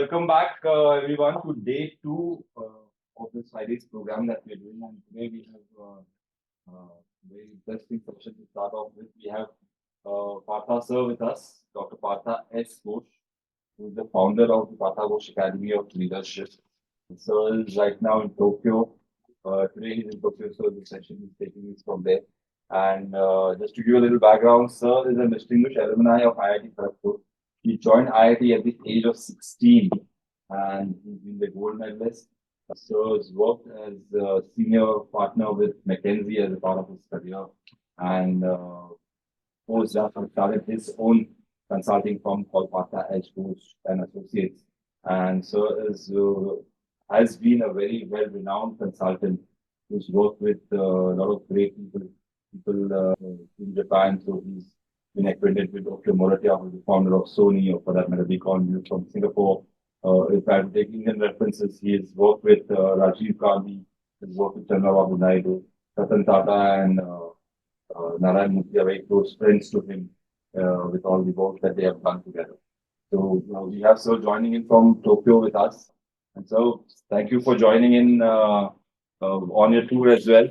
welcome back, everyone, to day two of this Friday's program that we're doing. And today we have very interesting session to start off with. We have Partha Sir with us, Dr. Partha S Ghosh, who is the founder of the Partha Ghosh Academy of Leadership. Sir is right now in Tokyo. Today he's in Tokyo, so the session is taking this from there. And just to give you a little background, Sir is a distinguished alumni of IIT Kharagpur. He joined IIT at the age of 16 and he's been the gold medalist. So he's worked as a senior partner with McKinsey as a part of his career. And post that, he started his own consulting firm called Partha S Ghosh and Associates. And so has been a very well-renowned consultant who's worked with a lot of great people in Japan. So he's been acquainted with Dr. Moratia, who's the founder of Sony, or for that matter, Beacon from Singapore. If I'm taking Indian references, he has worked with Rajiv Gandhi, he's worked with Chandrababu Naidu, Ratan Tata, and Narayan Murthy are very close friends to him with all the work that they have done together. So we have Sir joining in from Tokyo with us. And so thank you for joining in on your tour as well.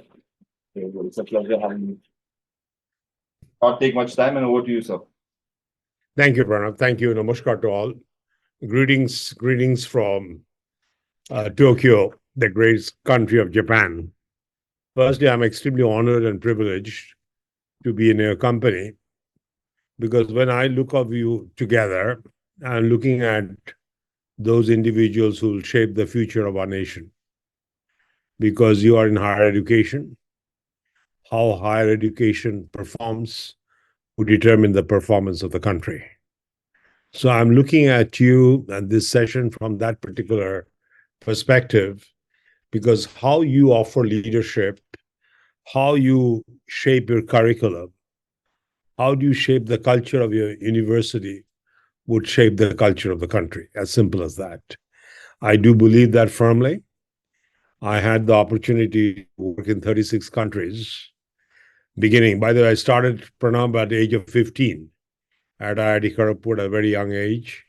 It's a pleasure having you. Not take much time, and over to you, sir. Thank you, Pranav. Thank you. Namaskar to all. Greetings from Tokyo, the great country of Japan. Firstly, I'm extremely honored and privileged to be in your company, because when I look at you together, I'm looking at those individuals who will shape the future of our nation. Because you are in higher education, how higher education performs will determine the performance of the country. So I'm looking at you and this session from that particular perspective, because how you offer leadership, how you shape your curriculum, how do you shape the culture of your university would shape the culture of the country. As simple as that. I do believe that firmly. I had the opportunity to work in 36 countries. By the way, I started Pranam at the age of 15 at IIT Kharagpur at a very young age.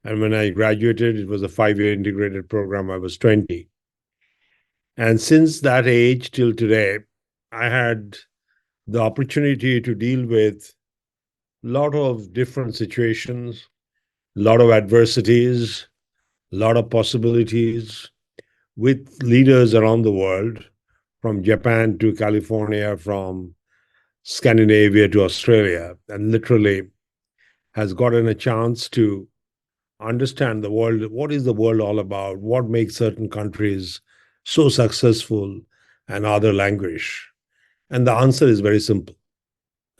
And when I graduated, it was a 5-year integrated program. I was 20. And since that age till today, I had the opportunity to deal with a lot of different situations, a lot of adversities, a lot of possibilities with leaders around the world, from Japan to California, from Scandinavia to Australia, and literally has gotten a chance to understand the world. What is the world all about? What makes certain countries so successful and other languish? And the answer is very simple.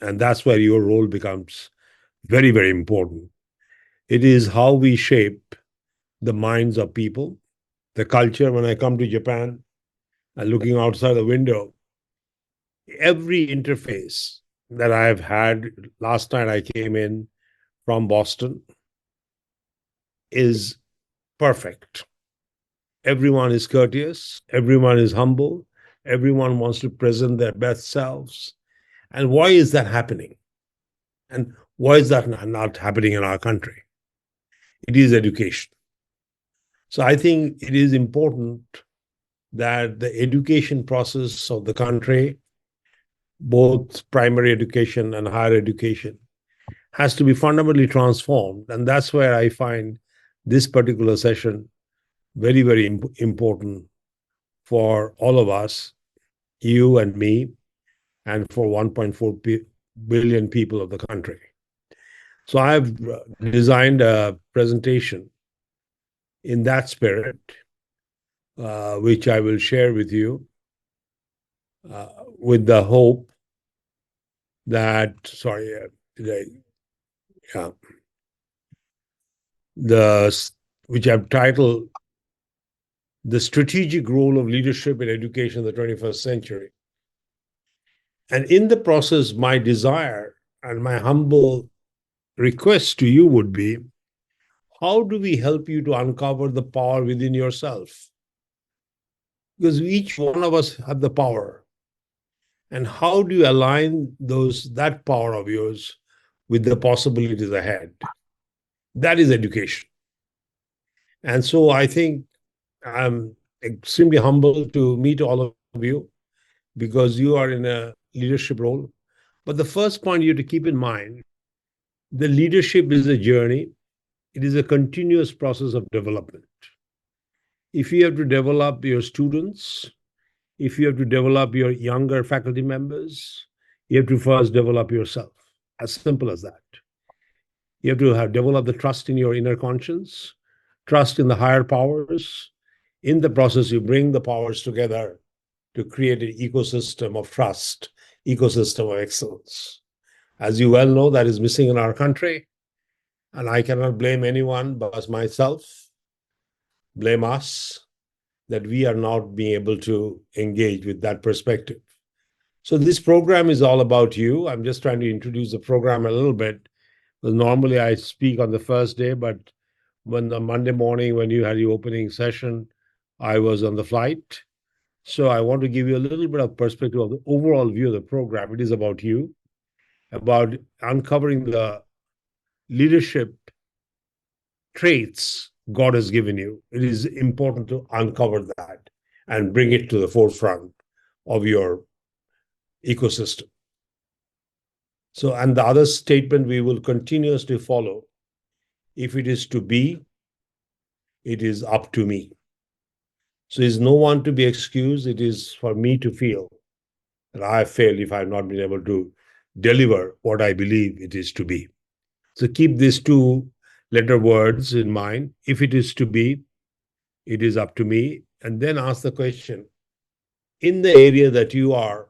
And that's where your role becomes very, very important. It is how we shape the minds of people, the culture. When I come to Japan and looking outside the window, every interface that I've had, last night I came in from Boston, is perfect. Everyone is courteous, everyone is humble, everyone wants to present their best selves. And why is that happening? And why is that not happening in our country? It is education. So I think it is important that the education process of the country, both primary education and higher education, has to be fundamentally transformed. And that's where I find this particular session very, very important for all of us, you and me, and for 1.4 billion people of the country. So I've designed a presentation in that spirit, which I will share with you, with the hope that, which I've titled The Strategic Role of Leadership in Education in the 21st Century. And in the process, my desire and my humble request to you would be, how do we help you to uncover the power within yourself? Because each one of us have the power. And how do you align that power of yours with the possibilities ahead? That is education. And so I think I'm extremely humble to meet all of you because you are in a leadership role. But the first point you have to keep in mind, the leadership is a journey. It is a continuous process of development. If you have to develop your students, if you have to develop your younger faculty members, you have to first develop yourself. As simple as that. You have to have developed the trust in your inner conscience, trust in the higher powers. In the process, you bring the powers together to create an ecosystem of trust, ecosystem of excellence. As you well know, that is missing in our country. And I cannot blame anyone but myself, blame us, that we are not being able to engage with that perspective. So this program is all about you. I'm just trying to introduce the program a little bit. Because normally I speak on the first day, but when the Monday morning, when you had your opening session, I was on the flight. So I want to give you a little bit of perspective of the overall view of the program. It is about you, about uncovering the leadership traits God has given you. It is important to uncover that and bring it to the forefront of your ecosystem. So, and the other statement we will continuously follow, if it is to be, it is up to me. So, is no one to be excused. It is for me to feel that I have failed if I have not been able to deliver what I believe it is to be. So, keep these two letter words in mind. If it is to be, it is up to me. And then ask the question, in the area that you are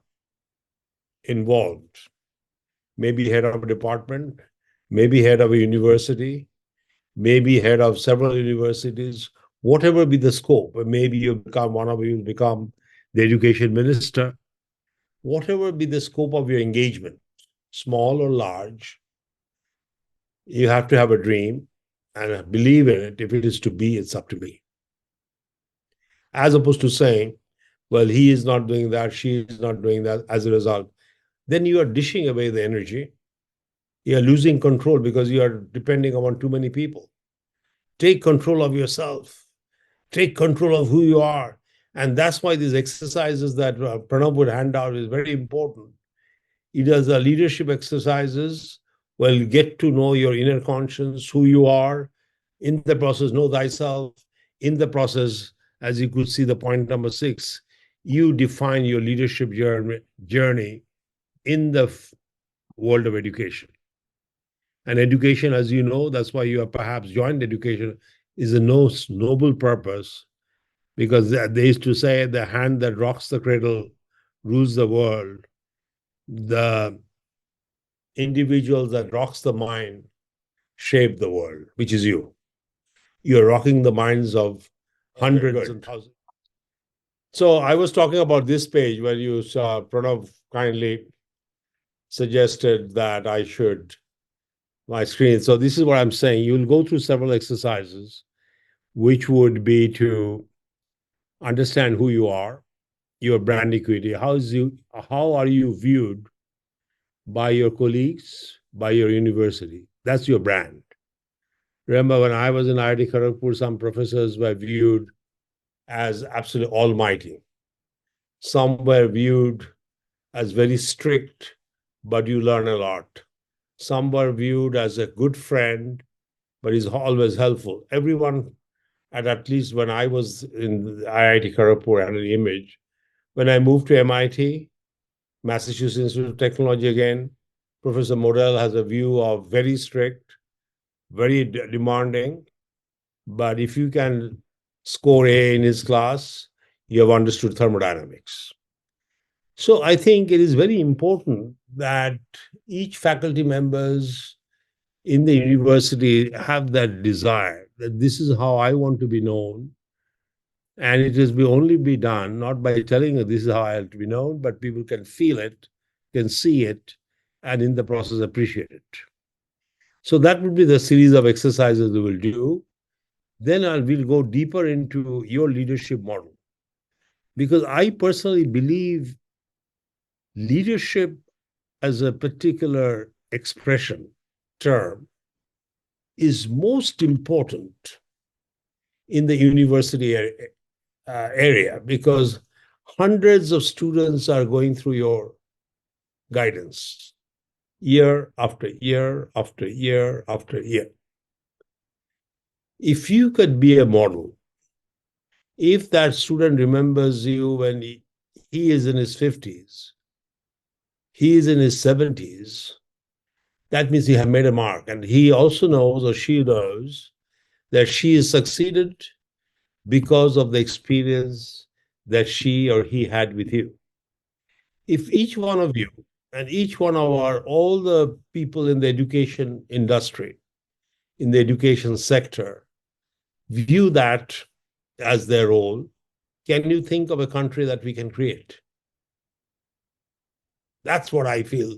involved, maybe head of a department, maybe head of a university, maybe head of several universities, whatever be the scope, maybe you become one of you become the education minister, whatever be the scope of your engagement, small or large, you have to have a dream and believe in it. If it is to be, it's up to me. As opposed to saying, well, he is not doing that, she is not doing that, as a result, then you are dishing away the energy. You are losing control because you are depending upon too many people. Take control of yourself. Take control of who you are. And that's why these exercises that Pranav would hand out is very important. He does the leadership exercises. Well, get to know your inner conscience, who you are. In the process, know thyself. In the process, as you could see, the point number 6, you define your leadership journey in the world of education. And education, as you know, that's why you have perhaps joined education, is a noble purpose, because they used to say the hand that rocks the cradle rules the world. The individual that rocks the mind shape the world, which is you. You're rocking the minds of hundreds and thousands. So I was talking about this page where you saw Pranav kindly suggested that I should my screen. So this is what I'm saying. You'll go through several exercises, which would be to understand who you are, your brand equity. How are you viewed by your colleagues, by your university? That's your brand. Remember, when I was in IIT Kharagpur, some professors were viewed as absolutely almighty. Some were viewed as very strict, but you learn a lot. Some were viewed as a good friend, but is always helpful. Everyone, at least when I was in IIT Kharagpur, had an image. When I moved to MIT, Massachusetts Institute of Technology again, Professor Modell has a view of very strict, very demanding, but if you can score A in his class, you have understood thermodynamics. So I think it is very important that each faculty members in the university have that desire that this is how I want to be known. And it is only be done not by telling you this is how I have to be known, but people can feel it, can see it, and in the process appreciate it. So that would be the series of exercises we will do. Then we'll go deeper into your leadership model. Because I personally believe leadership as a particular expression, term, is most important in the university area, because hundreds of students are going through your guidance year after year after year after year. If you could be a model, if that student remembers you when he is in his 50s, he is in his 70s, that means he has made a mark. And he also knows, or she knows, that she has succeeded because of the experience that she or he had with you. If each one of you and each one of all the people in the education industry, in the education sector, view that as their role, can you think of a country that we can create? That's what I feel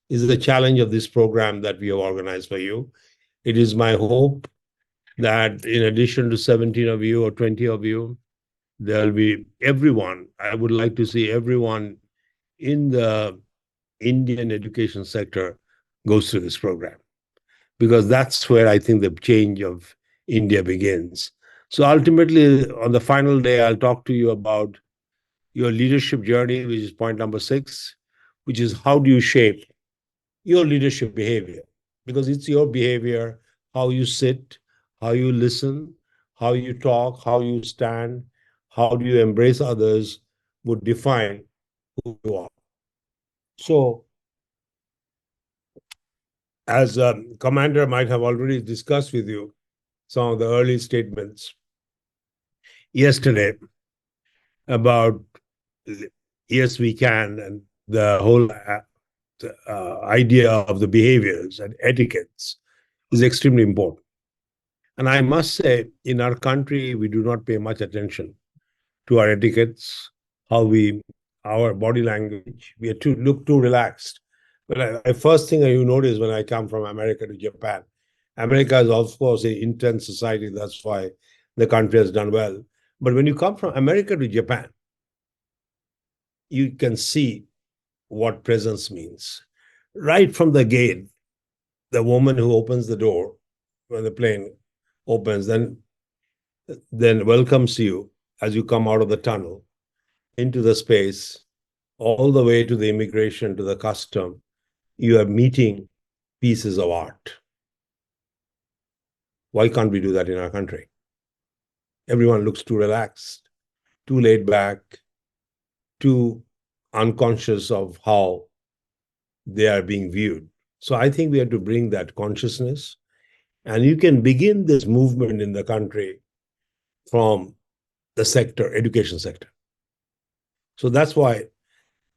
is the challenge of this program that we have organized for you. It is my hope that in addition to 17 of you or 20 of you, there'll be everyone. I would like to see everyone in the Indian education sector goes through this program, because that's where I think the change of India begins. So ultimately, on the final day, I'll talk to you about your leadership journey, which is point number 6, which is how do you shape your leadership behavior? Because it's your behavior, how you sit, how you listen, how you talk, how you stand, how do you embrace others would define who you are. So, as Commander might have already discussed with you some of the early statements yesterday about yes, we can, and the whole idea of the behaviors and etiquettes is extremely important. And I must say, in our country, we do not pay much attention to our etiquettes, how our body language, we are look too relaxed. But the first thing you notice when I come from America to Japan, America is, of course, an intense society. That's why the country has done well. But when you come from America to Japan, you can see what presence means. Right from the gate, the woman who opens the door when the plane opens, then welcomes you as you come out of the tunnel into the space, all the way to the immigration, to the custom. You are meeting pieces of art. Why can't we do that in our country? Everyone looks too relaxed, too laid back, too unconscious of how they are being viewed. So I think we have to bring that consciousness, and you can begin this movement in the country from the sector, education sector. So that's why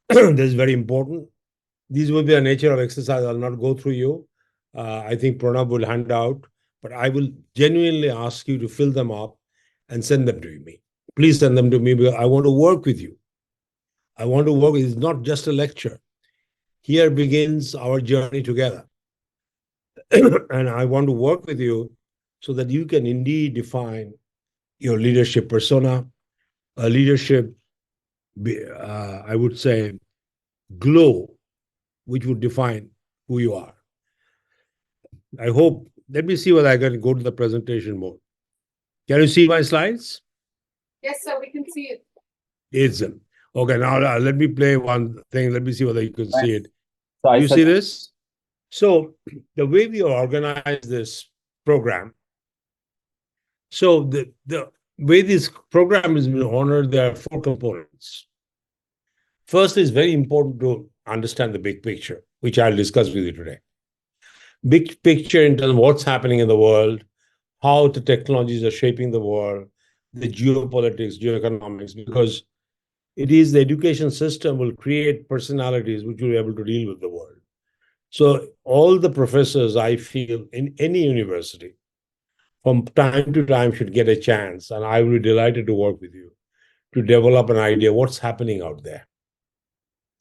this is very important. These will be a nature of exercise. I'll not go through you. I think Pranab will hand out, but I will genuinely ask you to fill them up and send them to me. Please send them to me, because I want to work with you. I want to work. It's not just a lecture. Here begins our journey together. And I want to work with you so that you can indeed define your leadership persona, a leadership, I would say, glow, which would define who you are. I hope, let me see whether I can go to the presentation mode. Can you see my slides? Yes, sir, we can see it. It's okay. Now let me play one thing. Let me see whether you can see it. So You see this? So the way we organize this program, so the way this program is being honored, there are 4 components. First is very important to understand the big picture, which I'll discuss with you today. Big picture in terms of what's happening in the world, how the technologies are shaping the world, the geopolitics, geoeconomics, because it is the education system will create personalities which will be able to deal with the world. So all the professors, I feel, in any university, from time to time should get a chance, and I will be delighted to work with you to develop an idea what's happening out there.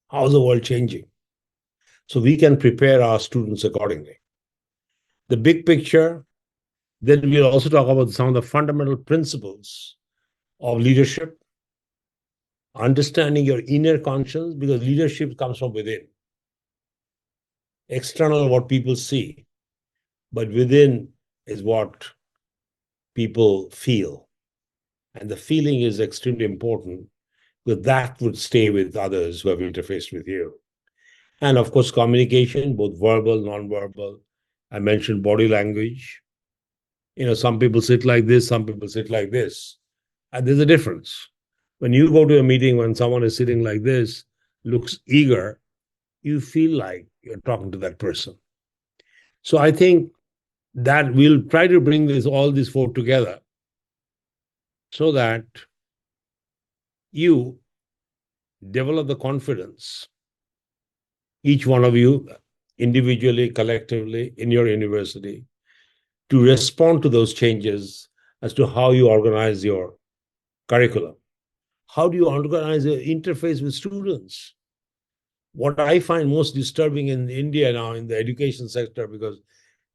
How's the world changing? So we can prepare our students accordingly. The big picture, then we'll also talk about some of the fundamental principles of leadership, understanding your inner conscience, because leadership comes from within. External, what people see, but within is what people feel. And the feeling is extremely important, because that would stay with others who have interfaced with you. And of course, communication, both verbal, non-verbal. I mentioned body language. Some people sit like this, some people sit like this. And there's a difference. When you go to a meeting, when someone is sitting like this, looks eager, you feel like you're talking to that person. So I think that we'll try to bring all these four together so that you develop the confidence, each one of you, individually, collectively, in your university, to respond to those changes as to how you organize your curriculum. How do you organize your interface with students? What I find most disturbing in India now in the education sector, because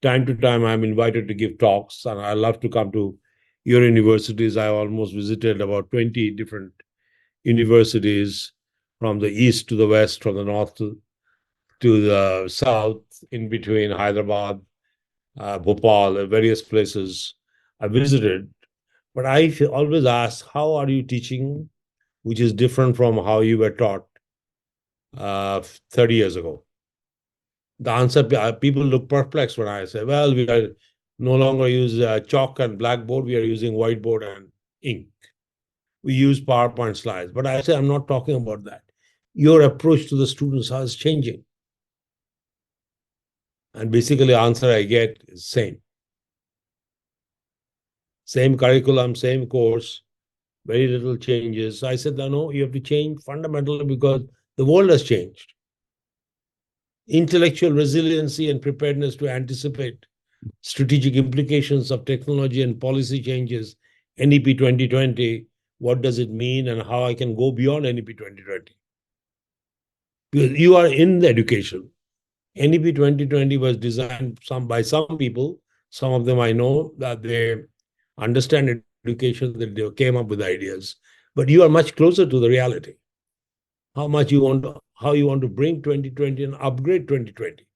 time to time I'm invited to give talks, and I love to come to your universities. I almost visited about 20 different universities, from the east to the west, from the north to the south, in between Hyderabad, Bhopal, various places I visited. But I always ask, how are you teaching, which is different from how you were taught 30 years ago? The answer, people look perplexed when I say, well, we are no longer use chalk and blackboard, we are using whiteboard and ink. We use PowerPoint slides. But I say, I'm not talking about that. Your approach to the students is changing. And basically, the answer I get is same. Same curriculum, same course, very little changes. I said, no, you have to change fundamentally because the world has changed. Intellectual resiliency and preparedness to anticipate strategic implications of technology and policy changes, NEP 2020, what does it mean and how I can go beyond NEP 2020? Because you are in the education. NEP 2020 was designed by some people, some of them I know that they understand education, that they came up with ideas, but you are much closer to the reality. How you want to bring 2020 and upgrade 2020.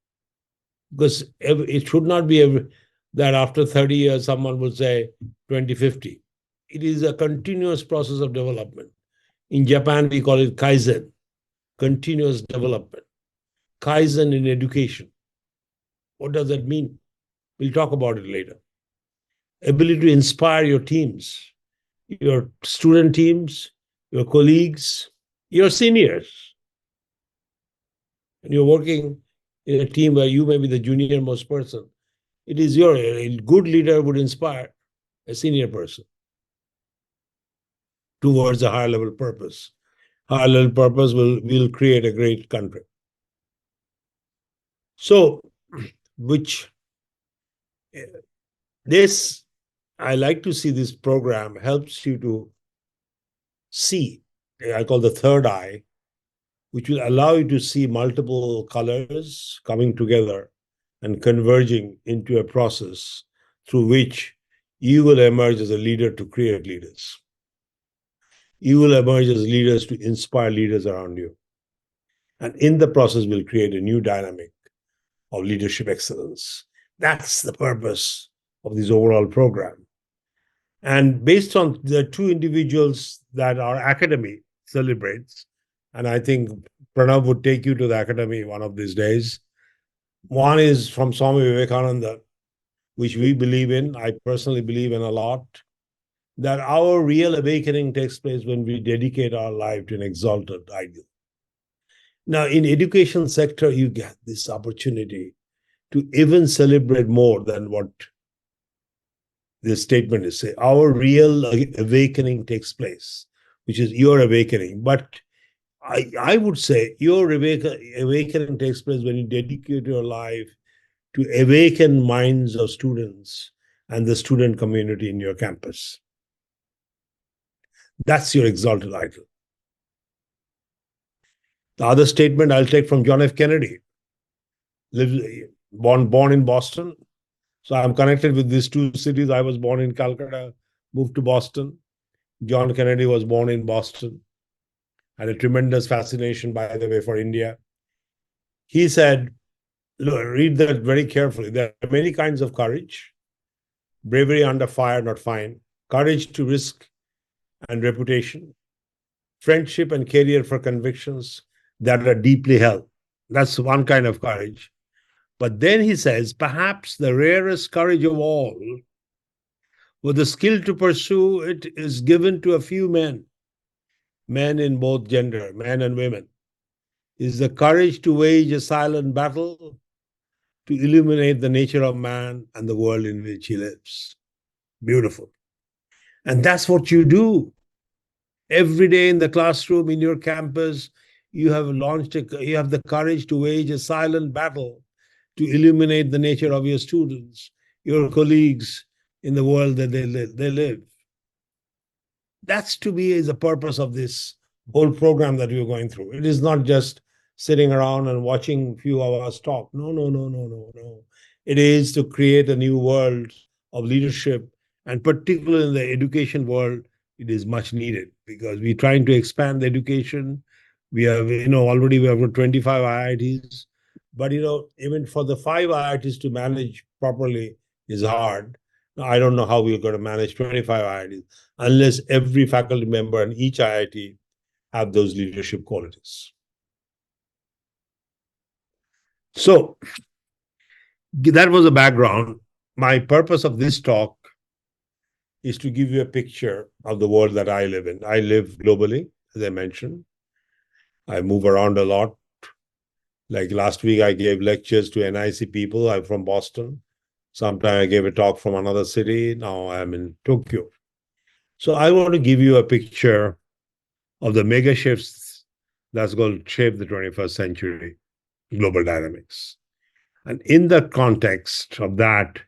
Because it should not be that after 30 years, someone will say 2050. It is a continuous process of development. In Japan, we call it Kaizen, continuous development. Kaizen in education. What does that mean? We'll talk about it later. Ability to inspire your teams, your student teams, your colleagues, your seniors. And you're working in a team where you may be the junior most person. It is a good leader would inspire a senior person towards a higher level purpose. Higher level purpose will create a great country. So, I like to see this program helps you to see, I call the third eye, which will allow you to see multiple colors coming together and converging into a process through which you will emerge as a leader to create leaders. You will emerge as leaders to inspire leaders around you. And in the process, will create a new dynamic of leadership excellence. That's the purpose of this overall program. And based on the two individuals that our academy celebrates, and I think Pranav would take you to the academy one of these days. One is from Swami Vivekananda, which we believe in, I personally believe in a lot, that our real awakening takes place when we dedicate our life to an exalted ideal. Now, in education sector, you get this opportunity to even celebrate more than what this statement is saying. Our real awakening takes place, which is your awakening. But I would say your awakening takes place when you dedicate your life to awaken minds of students and the student community in your campus. That's your exalted ideal. The other statement I'll take from John F. Kennedy, born in Boston. So I'm connected with these two cities. I was born in Calcutta, moved to Boston. John Kennedy was born in Boston, had a tremendous fascination, by the way, for India. He said, look, read that very carefully. There are many kinds of courage. Bravery under fire, not fine. Courage to risk and reputation, friendship and career for convictions that are deeply held. That's one kind of courage. But then he says, perhaps the rarest courage of all, with the skill to pursue it, is given to a few men, men in both gender, men and women, is the courage to wage a silent battle to illuminate the nature of man and the world in which he lives. Beautiful. And that's what you do. Every day in the classroom, in your campus, you have you have the courage to wage a silent battle to illuminate the nature of your students, your colleagues in the world that they live. That's to me is the purpose of this whole program that we're going through. It is not just sitting around and watching a few of us talk. No, no, no, no, no, no. It is to create a new world of leadership, and particularly in the education world, it is much needed because we're trying to expand the education. We have, already we have got 25 IITs, but even for the 5 IITs to manage properly is hard. Now, I don't know how we're going to manage 25 IITs unless every faculty member in each IIT have those leadership qualities. So that was a background. My purpose of this talk is to give you a picture of the world that I live in. I live globally, as I mentioned. I move around a lot. Like last week, I gave lectures to NIC people. I'm from Boston. Sometime I gave a talk from another city. Now I'm in Tokyo. So I want to give you a picture of the mega shifts that's going to shape the 21st century global dynamics. And in the context of that,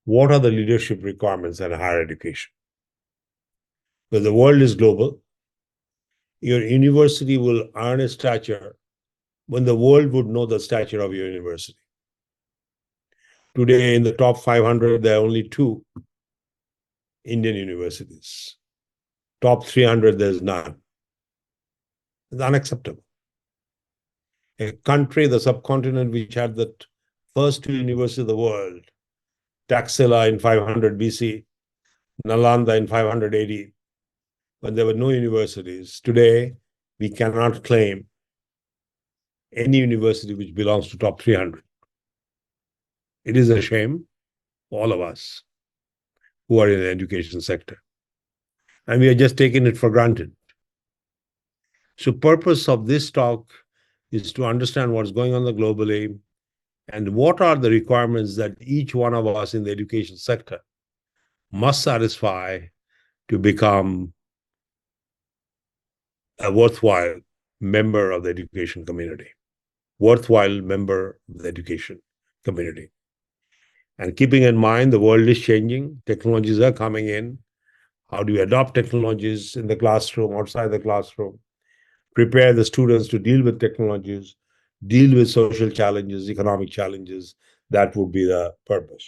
what are the leadership requirements in higher education? When the world is global, your university will earn a stature when the world would know the stature of your university. Today, in the top 500, there are only 2 Indian universities. Top 300, there's none. It's unacceptable. A country, the subcontinent, which had the first 2 universities of the world, Taxila in 500 BC, Nalanda in 500 AD, when there were no universities. Today, we cannot claim any university which belongs to top 300. It is a shame, all of us who are in the education sector. And we are just taking it for granted. So purpose of this talk is to understand what's going on globally and what are the requirements that each one of us in the education sector must satisfy to become a worthwhile member of the education community. Worthwhile member of the education community. And keeping in mind the world is changing, technologies are coming in. How do you adopt technologies in the classroom, outside the classroom? Prepare the students to deal with technologies, deal with social challenges, economic challenges. That would be the purpose.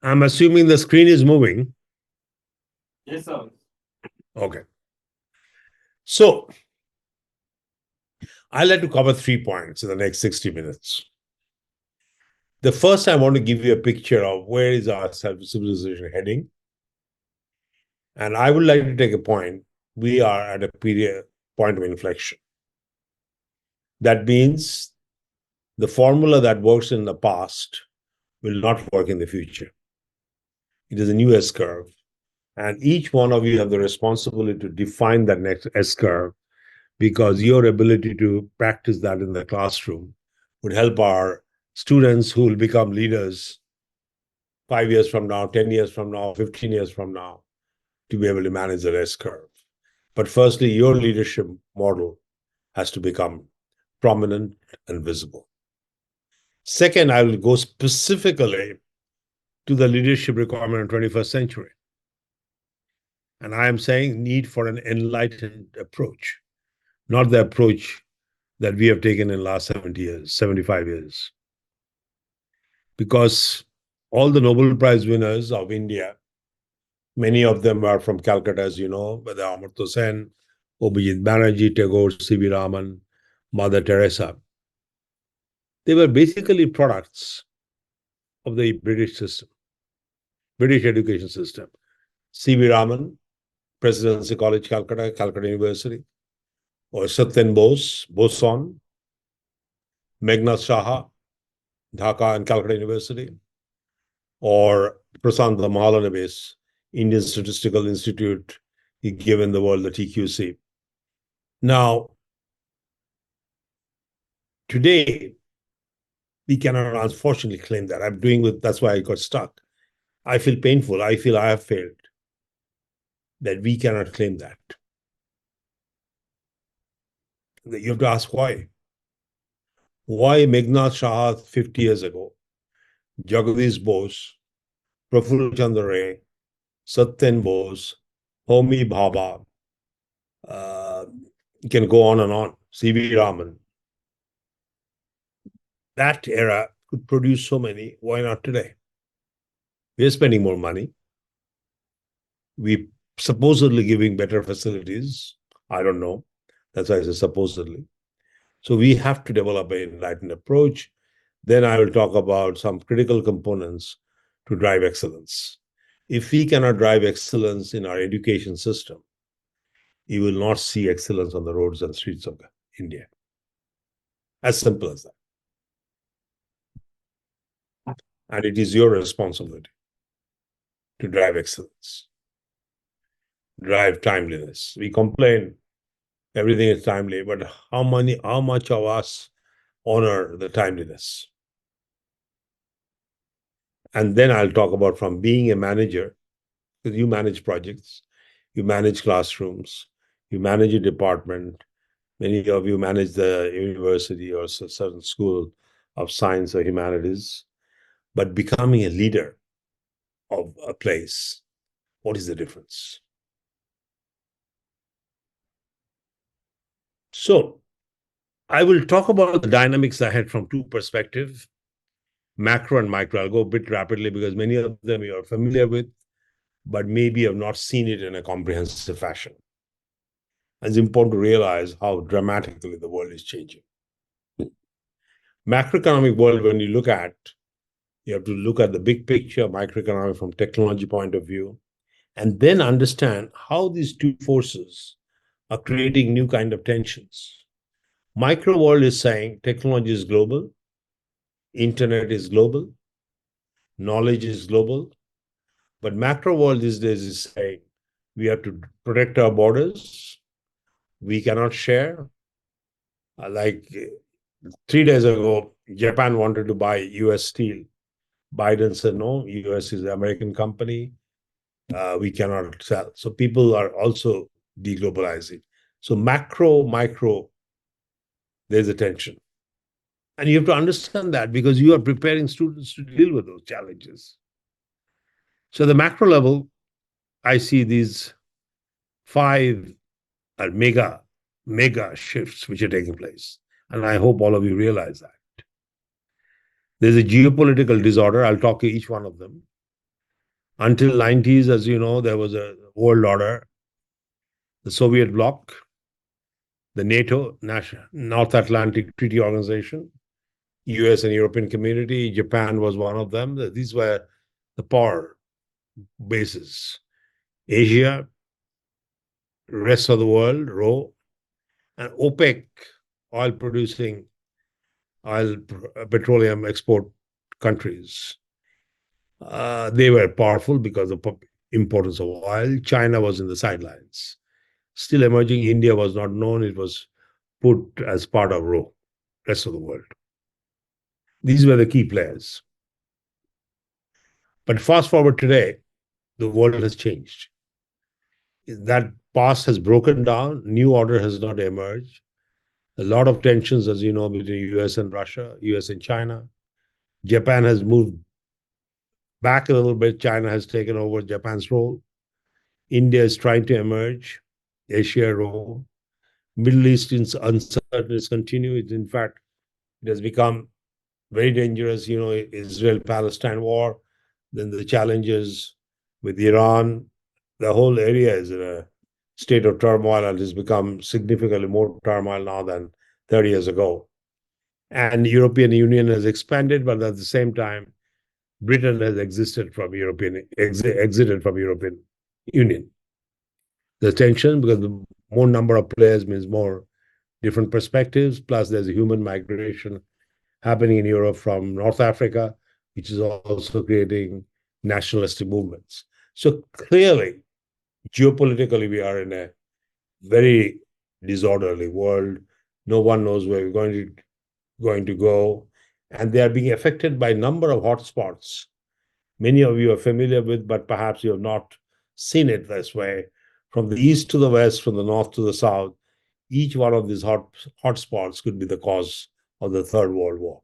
I'm assuming the screen is moving. Yes, sir. Okay. So I'd like to cover 3 points in the next 60 minutes. The first, I want to give you a picture of where is our civilization heading. And I would like to take a point. We are at a point of inflection. That means the formula that works in the past will not work in the future. It is a new S curve. And each one of you have the responsibility to define that next S curve, because your ability to practice that in the classroom would help our students who will become leaders 5 years from now, 10 years from now, 15 years from now, to be able to manage the S curve. But firstly, your leadership model has to become prominent and visible. Second, I will go specifically to the leadership requirement in the 21st century. And I am saying need for an enlightened approach, not the approach that we have taken in the last 70 years, 75 years. Because all the Nobel Prize winners of India, many of them are from Calcutta, as you know, whether Amartya Sen, Abhijit Banerjee, Tagore, C.V. Raman, Mother Teresa. They were basically products of the British system, British education system. C.V. Raman, Presidency College, Calcutta, Calcutta University, or Satyen Bose, Boson, Meghnad Shaha, Dhaka and Calcutta University, or Prasant Mahalanobis, Indian Statistical Institute, he given the world the TQC. Now, today, we cannot unfortunately claim that. I'm doing with, that's why I got stuck. I feel painful. I feel I have failed. That we cannot claim that. You have to ask why. Why Meghnad Shaha 50 years ago, Jagadish Bose, Prafulla Chandra Ray, Satyen Bose, Homi Bhabha, you can go on and on, C.V. Raman. That era could produce so many. Why not today? We're spending more money. We supposedly giving better facilities. I don't know. That's why I say supposedly. So we have to develop an enlightened approach. Then I will talk about some critical components to drive excellence. If we cannot drive excellence in our education system, you will not see excellence on the roads and streets of India. As simple as that. And it is your responsibility to drive excellence, drive timeliness. We complain everything is timely, but how much of us honor the timeliness? And then I'll talk about from being a manager, because you manage projects, you manage classrooms, you manage a department. Many of you manage the university or a certain school of science or humanities, but becoming a leader of a place, what is the difference? So I will talk about the dynamics ahead from two perspectives, macro and micro. I'll go a bit rapidly because many of them you are familiar with, but maybe have not seen it in a comprehensive fashion. It's important to realize how dramatically the world is changing. Macroeconomic world, when you look at, you have to look at the big picture, microeconomic from technology point of view, and then understand how these two forces are creating new kind of tensions. Micro world is saying technology is global, internet is global, knowledge is global, but macro world these days is saying we have to protect our borders, we cannot share. Like 3 days ago, Japan wanted to buy US steel. Biden said, no, US is an American company. We cannot sell. So people are also deglobalizing. So macro, micro, there's a tension. And you have to understand that because you are preparing students to deal with those challenges. So the macro level, I see these 5 mega shifts which are taking place. And I hope all of you realize that. There's a geopolitical disorder. I'll talk to each one of them. Until 90s, as you know, there was a world order, the Soviet bloc, the NATO, North Atlantic Treaty Organization, US and European Community, Japan was one of them. These were the power bases. Asia, rest of the world, ROW, and OPEC, petroleum export countries. They were powerful because of the importance of oil. China was in the sidelines. Still emerging, India was not known. It was put as part of ROW, rest of the world. These were the key players. But fast forward today, the world has changed. That past has broken down. New order has not emerged. A lot of tensions, as you know, between US and Russia, US and China. Japan has moved back a little bit. China has taken over Japan's role. India is trying to emerge. Asia role. Middle East uncertainties continue. In fact, it has become very dangerous. You know, Israel-Palestine war, then the challenges with Iran. The whole area is in a state of turmoil and has become significantly more turmoil now than 30 years ago. And the European Union has expanded, but at the same time, Britain has exited from European Union. The tension because the more number of players means more different perspectives, plus there's a human migration happening in Europe from North Africa, which is also creating nationalistic movements. So clearly, geopolitically, we are in a very disorderly world. No one knows where we're going to go. And they are being affected by a number of hotspots. Many of you are familiar with, but perhaps you have not seen it this way. From the east to the west, from the north to the south, each one of these hotspots could be the cause of the Third World War.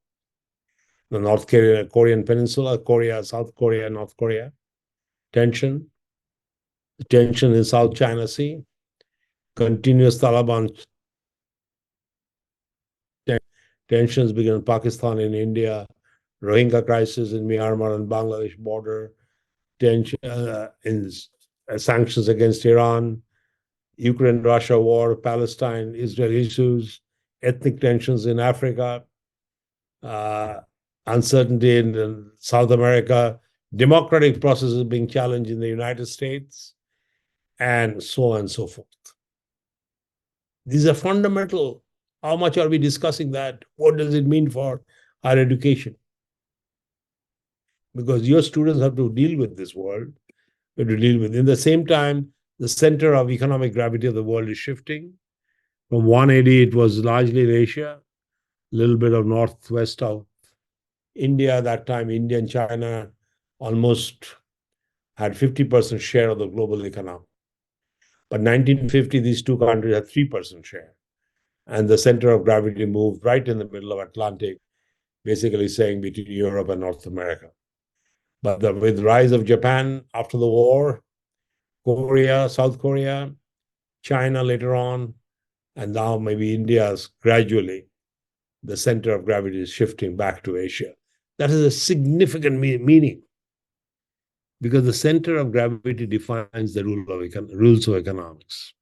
The Korean Peninsula, Korea, South Korea, North Korea, tension, tension in South China Sea, continuous Taliban tensions begin in Pakistan and India, Rohingya crisis in Myanmar and Bangladesh border, tension in sanctions against Iran, Ukraine-Russia war, Palestine, Israel issues, ethnic tensions in Africa, uh, uncertainty in South America, democratic processes being challenged in the United States, and so on and so forth. These are fundamental. How much are we discussing that? What does it mean for our education? Because your students have to deal with this world, have to deal with. In the same time, the center of economic gravity of the world is shifting. From 180, it was largely in Asia, a little bit of northwest of India. That time, India and China almost had 50% share of the global economy. But 1950, these two countries had 3% share. And the center of gravity moved right in the middle of Atlantic, basically saying between Europe and North America. But with the rise of Japan after the war, Korea, South Korea, China later on, and now maybe India's gradually, the center of gravity is shifting back to Asia. That is a significant meaning because the center of gravity defines the rules of economics.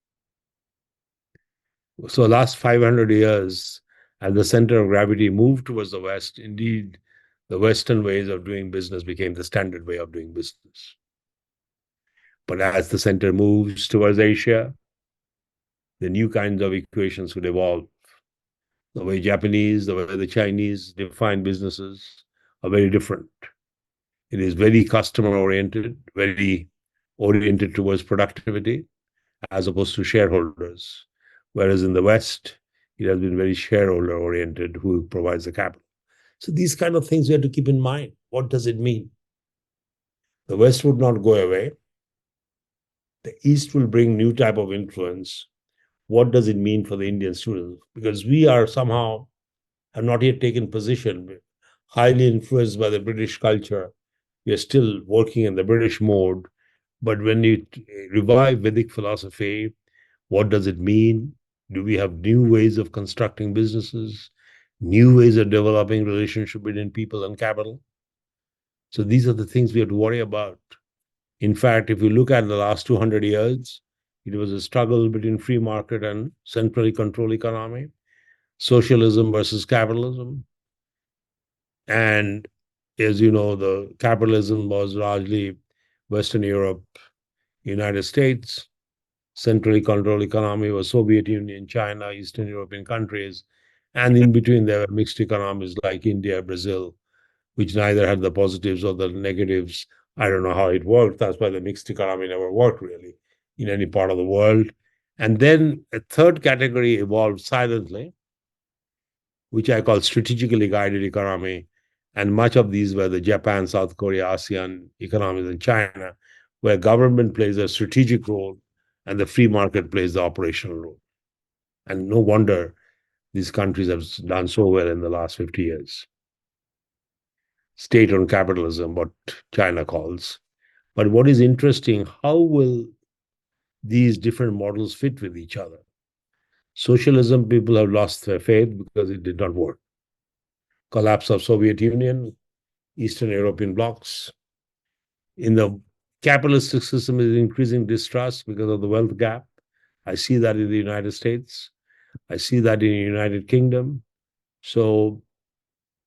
So last 500 years, as the center of gravity moved towards the West, indeed, the Western ways of doing business became the standard way of doing business. But as the center moves towards Asia, the new kinds of equations would evolve. The way Japanese, the way the Chinese define businesses are very different. It is very customer oriented, very oriented towards productivity, as opposed to shareholders. Whereas in the West, it has been very shareholder oriented, who provides the capital. So these kind of things we have to keep in mind. What does it mean? The West would not go away. The East will bring new type of influence. What does it mean for the Indian students? Because we are somehow have not yet taken position, highly influenced by the British culture. We are still working in the British mode. But when you revive Vedic philosophy, what does it mean? Do we have new ways of constructing businesses, new ways of developing relationship between people and capital? So these are the things we have to worry about. In fact, if you look at the last 200 years, it was a struggle between free market and centrally controlled economy, socialism versus capitalism. And as you know, the capitalism was largely Western Europe, United States. Centrally controlled economy was Soviet Union, China, Eastern European countries. And in between, there were mixed economies like India, Brazil, which neither had the positives or the negatives. I don't know how it worked. That's why the mixed economy never worked really in any part of the world. And then a third category evolved silently, which I call strategically guided economy. And much of these were the Japan, South Korea, ASEAN economies, and China, where government plays a strategic role and the free market plays the operational role. And no wonder these countries have done so well in the last 50 years. State-owned capitalism, what China calls. But what is interesting, how will these different models fit with each other? Socialism, people have lost their faith because it did not work. Collapse of Soviet Union, Eastern European blocs. In the capitalistic system is increasing distrust because of the wealth gap. I see that in the United States. I see that in the United Kingdom. So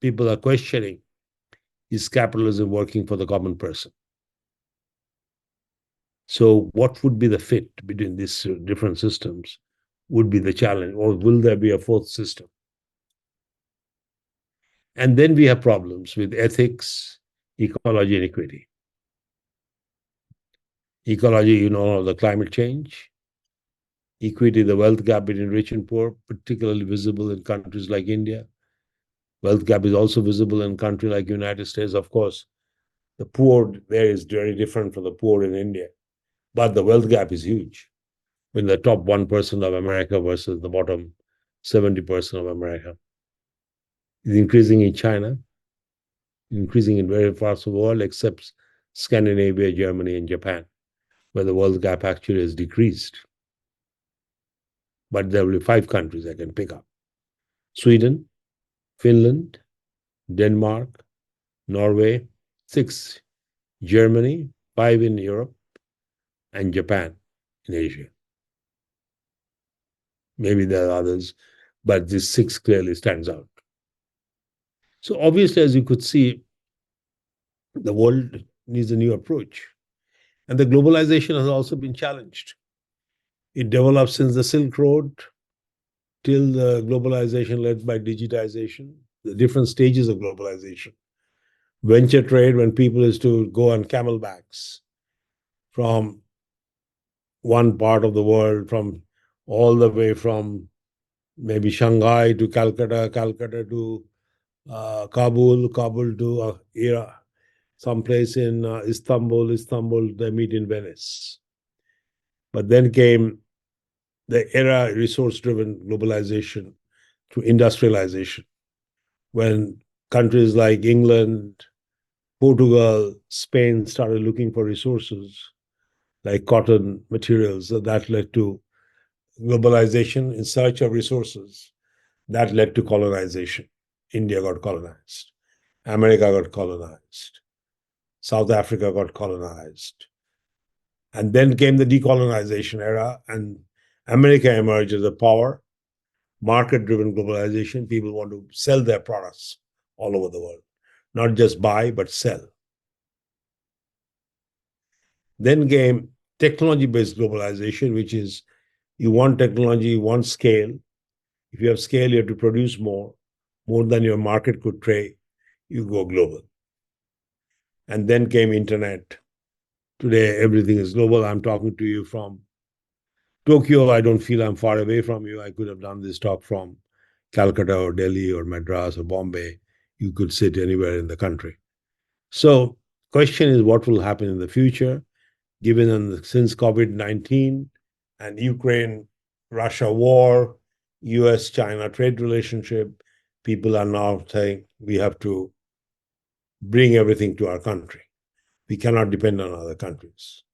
people are questioning, is capitalism working for the common person? So what would be the fit between these different systems would be the challenge, or will there be a fourth system? And then we have problems with ethics, ecology, and equity. Ecology, the climate change. Equity, the wealth gap between rich and poor, particularly visible in countries like India. Wealth gap is also visible in a country like United States. Of course, the poor there is very different from the poor in India, but the wealth gap is huge. In the top 1% of America versus the bottom 70% of America. It's increasing in China, increasing in various parts of the world, except Scandinavia, Germany, and Japan, where the wealth gap actually has decreased. But there will be 5 countries I can pick up: Sweden, Finland, Denmark, Norway, 6, Germany, 5 in Europe, and Japan in Asia. Maybe there are others, but this 6 clearly stands out. So obviously, as you could see, the world needs a new approach. And the globalization has also been challenged. It developed since the Silk Road till the globalization led by digitization, the different stages of globalization. Venture trade, when people used to go on camelbacks from one part of the world, from all the way from maybe Shanghai to Calcutta, Calcutta to Kabul, Kabul to someplace in Istanbul, Istanbul, they meet in Venice. But then came the era resource-driven globalization to industrialization, when countries like England, Portugal, Spain started looking for resources like cotton materials. So that led to globalization in search of resources. That led to colonization. India got colonized. America got colonized. South Africa got colonized. And then came the decolonization era, and America emerged as a power, market-driven globalization. People want to sell their products all over the world, not just buy, but sell. Then came technology-based globalization, which is you want technology, you want scale. If you have scale, you have to produce more than your market could trade. You go global. And then came internet. Today, everything is global. I'm talking to you from Tokyo. I don't feel I'm far away from you. I could have done this talk from Calcutta or Delhi or Madras or Bombay. You could sit anywhere in the country. So, question is, what will happen in the future, given since COVID-19 and Ukraine-Russia war, US-China trade relationship, people are now saying we have to bring everything to our country. We cannot depend on other countries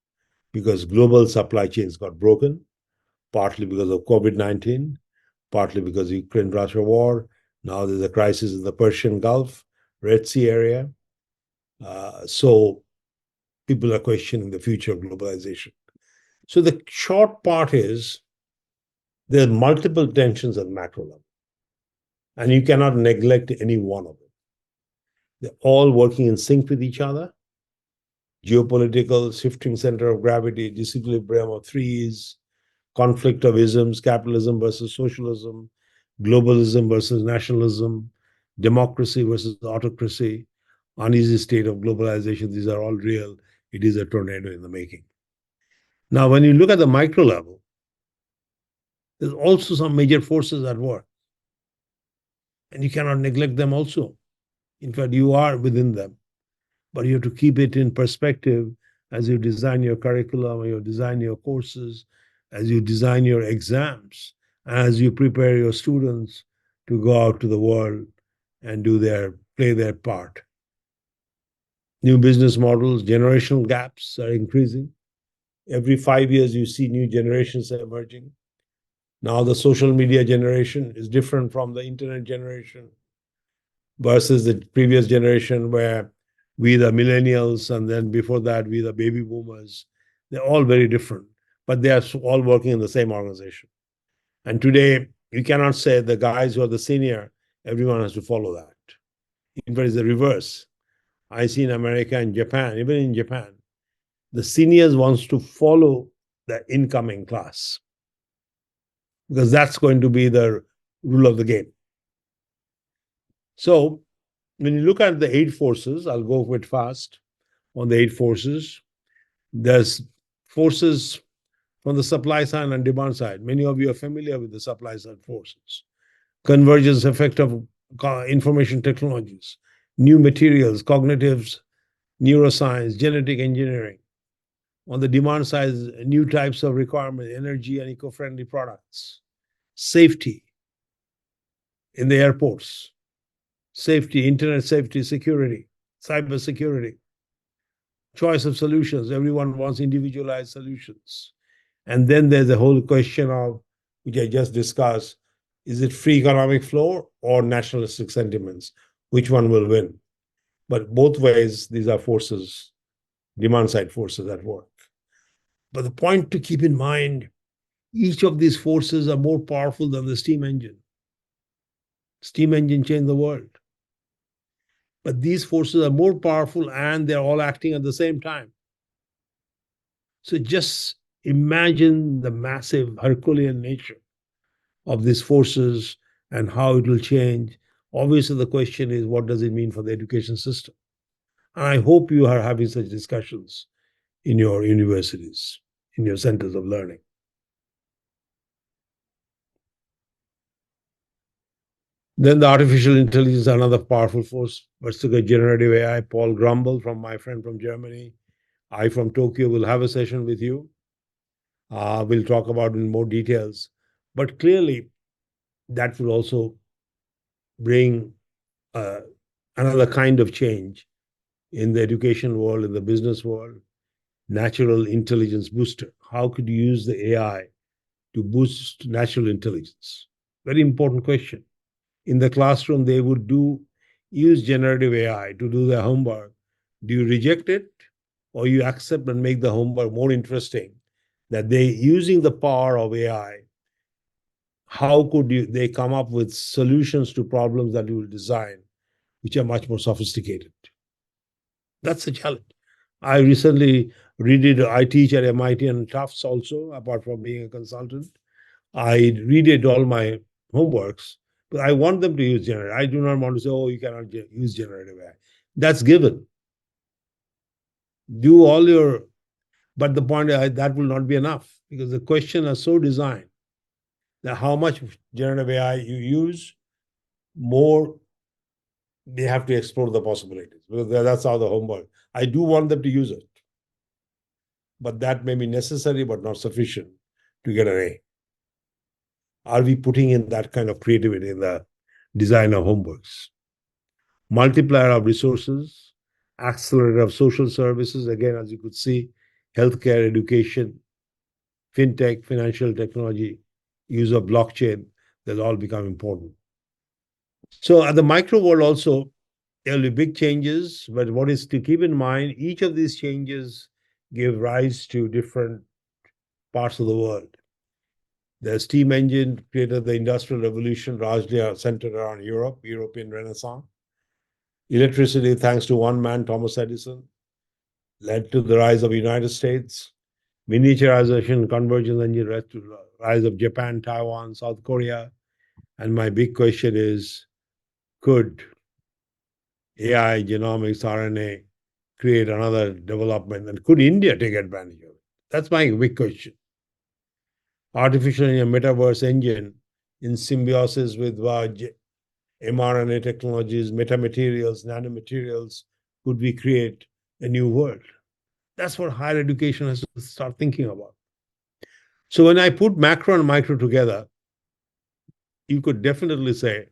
because global supply chains got broken, partly because of COVID-19, partly because of Ukraine-Russia war. Now there's a crisis in the Persian Gulf, Red Sea area. So people are questioning the future of globalization. So the short part is there are multiple tensions at macro level, and you cannot neglect any one of them. They're all working in sync with each other. Geopolitical, shifting center of gravity, disequilibrium of threes, conflict of isms, capitalism versus socialism, globalism versus nationalism, democracy versus autocracy, uneasy state of globalization. These are all real. It is a tornado in the making. Now, when you look at the micro level, there's also some major forces at work. And you cannot neglect them also. In fact, you are within them. But you have to keep it in perspective as you design your curriculum, you design your courses, as you design your exams, as you prepare your students to go out to the world and play their part. New business models, generational gaps are increasing. Every 5 years, you see new generations emerging. Now the social media generation is different from the internet generation versus the previous generation where we the millennials, and then before that, we the baby boomers. They're all very different, but they are all working in the same organization. And today, you cannot say the guys who are the senior, everyone has to follow that. In fact, it's the reverse. I see in America and Japan, even in Japan, the seniors wants to follow the incoming class, because that's going to be the rule of the game. So when you look at the 8 forces, I'll go a bit fast on the 8 forces. There's forces from the supply side and demand side. Many of you are familiar with the supply side forces. Convergence effect of information technologies, new materials, cognitives, neuroscience, genetic engineering. On the demand side, new types of requirement, energy and eco-friendly products, safety in the airports, safety, internet safety, security, cyber security, choice of solutions. Everyone wants individualized solutions. And then there's the whole question of, which I just discussed, is it free economic flow or nationalistic sentiments? Which one will win? But both ways, these are forces, demand side forces at work. But the point to keep in mind, each of these forces are more powerful than the steam engine. Steam engine changed the world. But these forces are more powerful and they're all acting at the same time. So just imagine the massive Herculean nature of these forces and how it will change. Obviously, the question is, what does it mean for the education system? And I hope you are having such discussions in your universities, in your centers of learning. Then the artificial intelligence, another powerful force. Particularly generative AI. Paul Grumble, from my friend from Germany, I from Tokyo, will have a session with you. We'll talk about in more details. But clearly, that will also bring another kind of change in the education world, in the business world. Natural intelligence booster. How could you use the AI to boost natural intelligence? Very important question. In the classroom, they would use generative AI to do their homework. Do you reject it, or you accept and make the homework more interesting? That they, using the power of AI, how could they come up with solutions to problems that you will design, which are much more sophisticated? That's the challenge. I recently I teach at MIT and Tufts also, apart from being a consultant. I redid all my homeworks, but I want them to use generative. I do not want to say, oh, you cannot use generative AI. That's given. Do all your, but the point is that will not be enough, because the question is so designed that how much generative AI you use, more they have to explore the possibilities, because that's how the homework. I do want them to use it, but that may be necessary but not sufficient to get an A. Are we putting in that kind of creativity in the design of homeworks? Multiplier of resources, accelerator of social services. Again, as you could see, healthcare, education, fintech, financial technology, use of blockchain, they'll all become important. So at the micro world also, there will be big changes, but what is to keep in mind, each of these changes give rise to different parts of the world. The steam engine created the Industrial Revolution, largely centered around Europe, European Renaissance. Electricity, thanks to one man, Thomas Edison, led to the rise of the United States. Miniaturization, convergence engine led to the rise of Japan, Taiwan, South Korea. And my big question is, could AI, genomics, RNA create another development? And could India take advantage of it? That's my big question. Artificial metaverse engine in symbiosis with mRNA technologies, metamaterials, nanomaterials, could we create a new world? That's what higher education has to start thinking about. So when I put macro and micro together, you could definitely say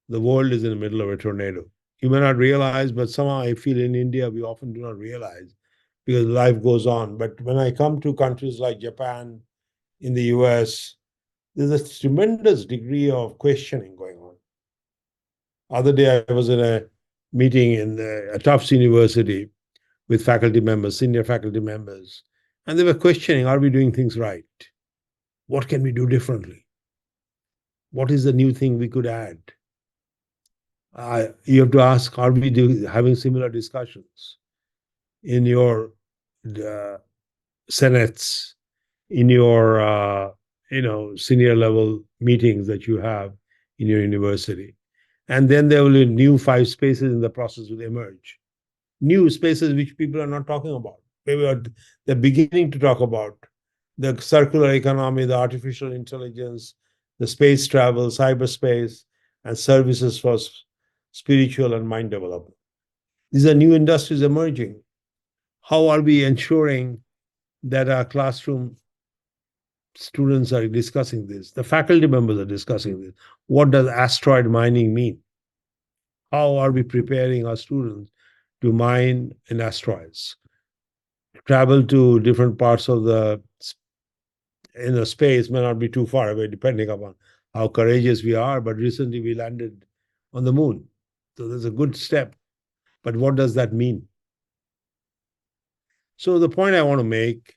the world is in the middle of a tornado. You may not realize, but somehow I feel in India, we often do not realize because life goes on. But when I come to countries like Japan, in the US, there's a tremendous degree of questioning going on. Other day, I was in a meeting in Tufts University with faculty members, senior faculty members, and they were questioning, are we doing things right? What can we do differently? What is the new thing we could add? You have to ask, are we having similar discussions in your senates, in your senior level meetings that you have in your university. And then there will be new five spaces in the process will emerge. New spaces which people are not talking about. Maybe they're beginning to talk about the circular economy, the artificial intelligence, the space travel, cyberspace, and services for spiritual and mind development. These are new industries emerging. How are we ensuring that our classroom students are discussing this? The faculty members are discussing this. What does asteroid mining mean? How are we preparing our students to mine in asteroids? Travel to different parts of the space may not be too far away, depending upon how courageous we are. But recently we landed on the moon. So there's a good step. But what does that mean? So the point I want to make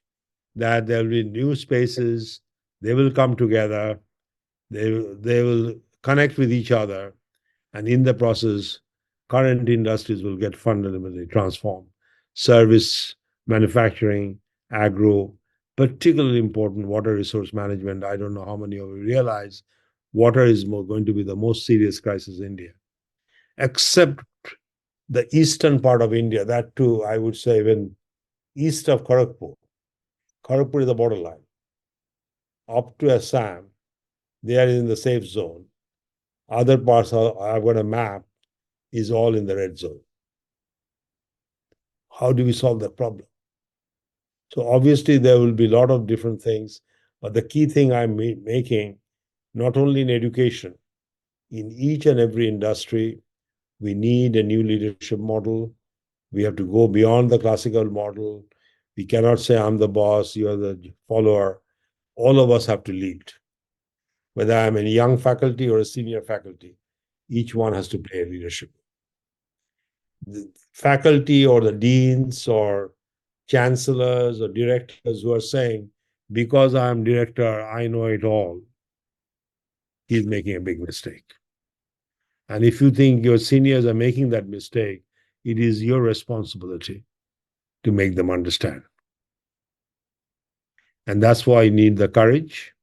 that there will be new spaces, they will come together, they will connect with each other, and in the process, current industries will get fundamentally transformed. Service, manufacturing, agro, particularly important water resource management. I don't know how many of you realize water is going to be the most serious crisis in India, except the eastern part of India. That too, I would say, even east of Kharagpur. Kharagpur is the borderline. Up to Assam, they are in the safe zone. Other parts, I've got a map, is all in the red zone. How do we solve that problem? So obviously there will be a lot of different things, but the key thing I'm making, not only in education, in each and every industry, we need a new leadership model. We have to go beyond the classical model. We cannot say, I'm the boss, you're the follower. All of us have to lead. Whether I'm a young faculty or a senior faculty, each one has to play a leadership. The faculty or the deans or chancellors or directors who are saying, because I'm director, I know it all, he's making a big mistake. And if you think your seniors are making that mistake, it is your responsibility to make them understand. And that's why you need the courage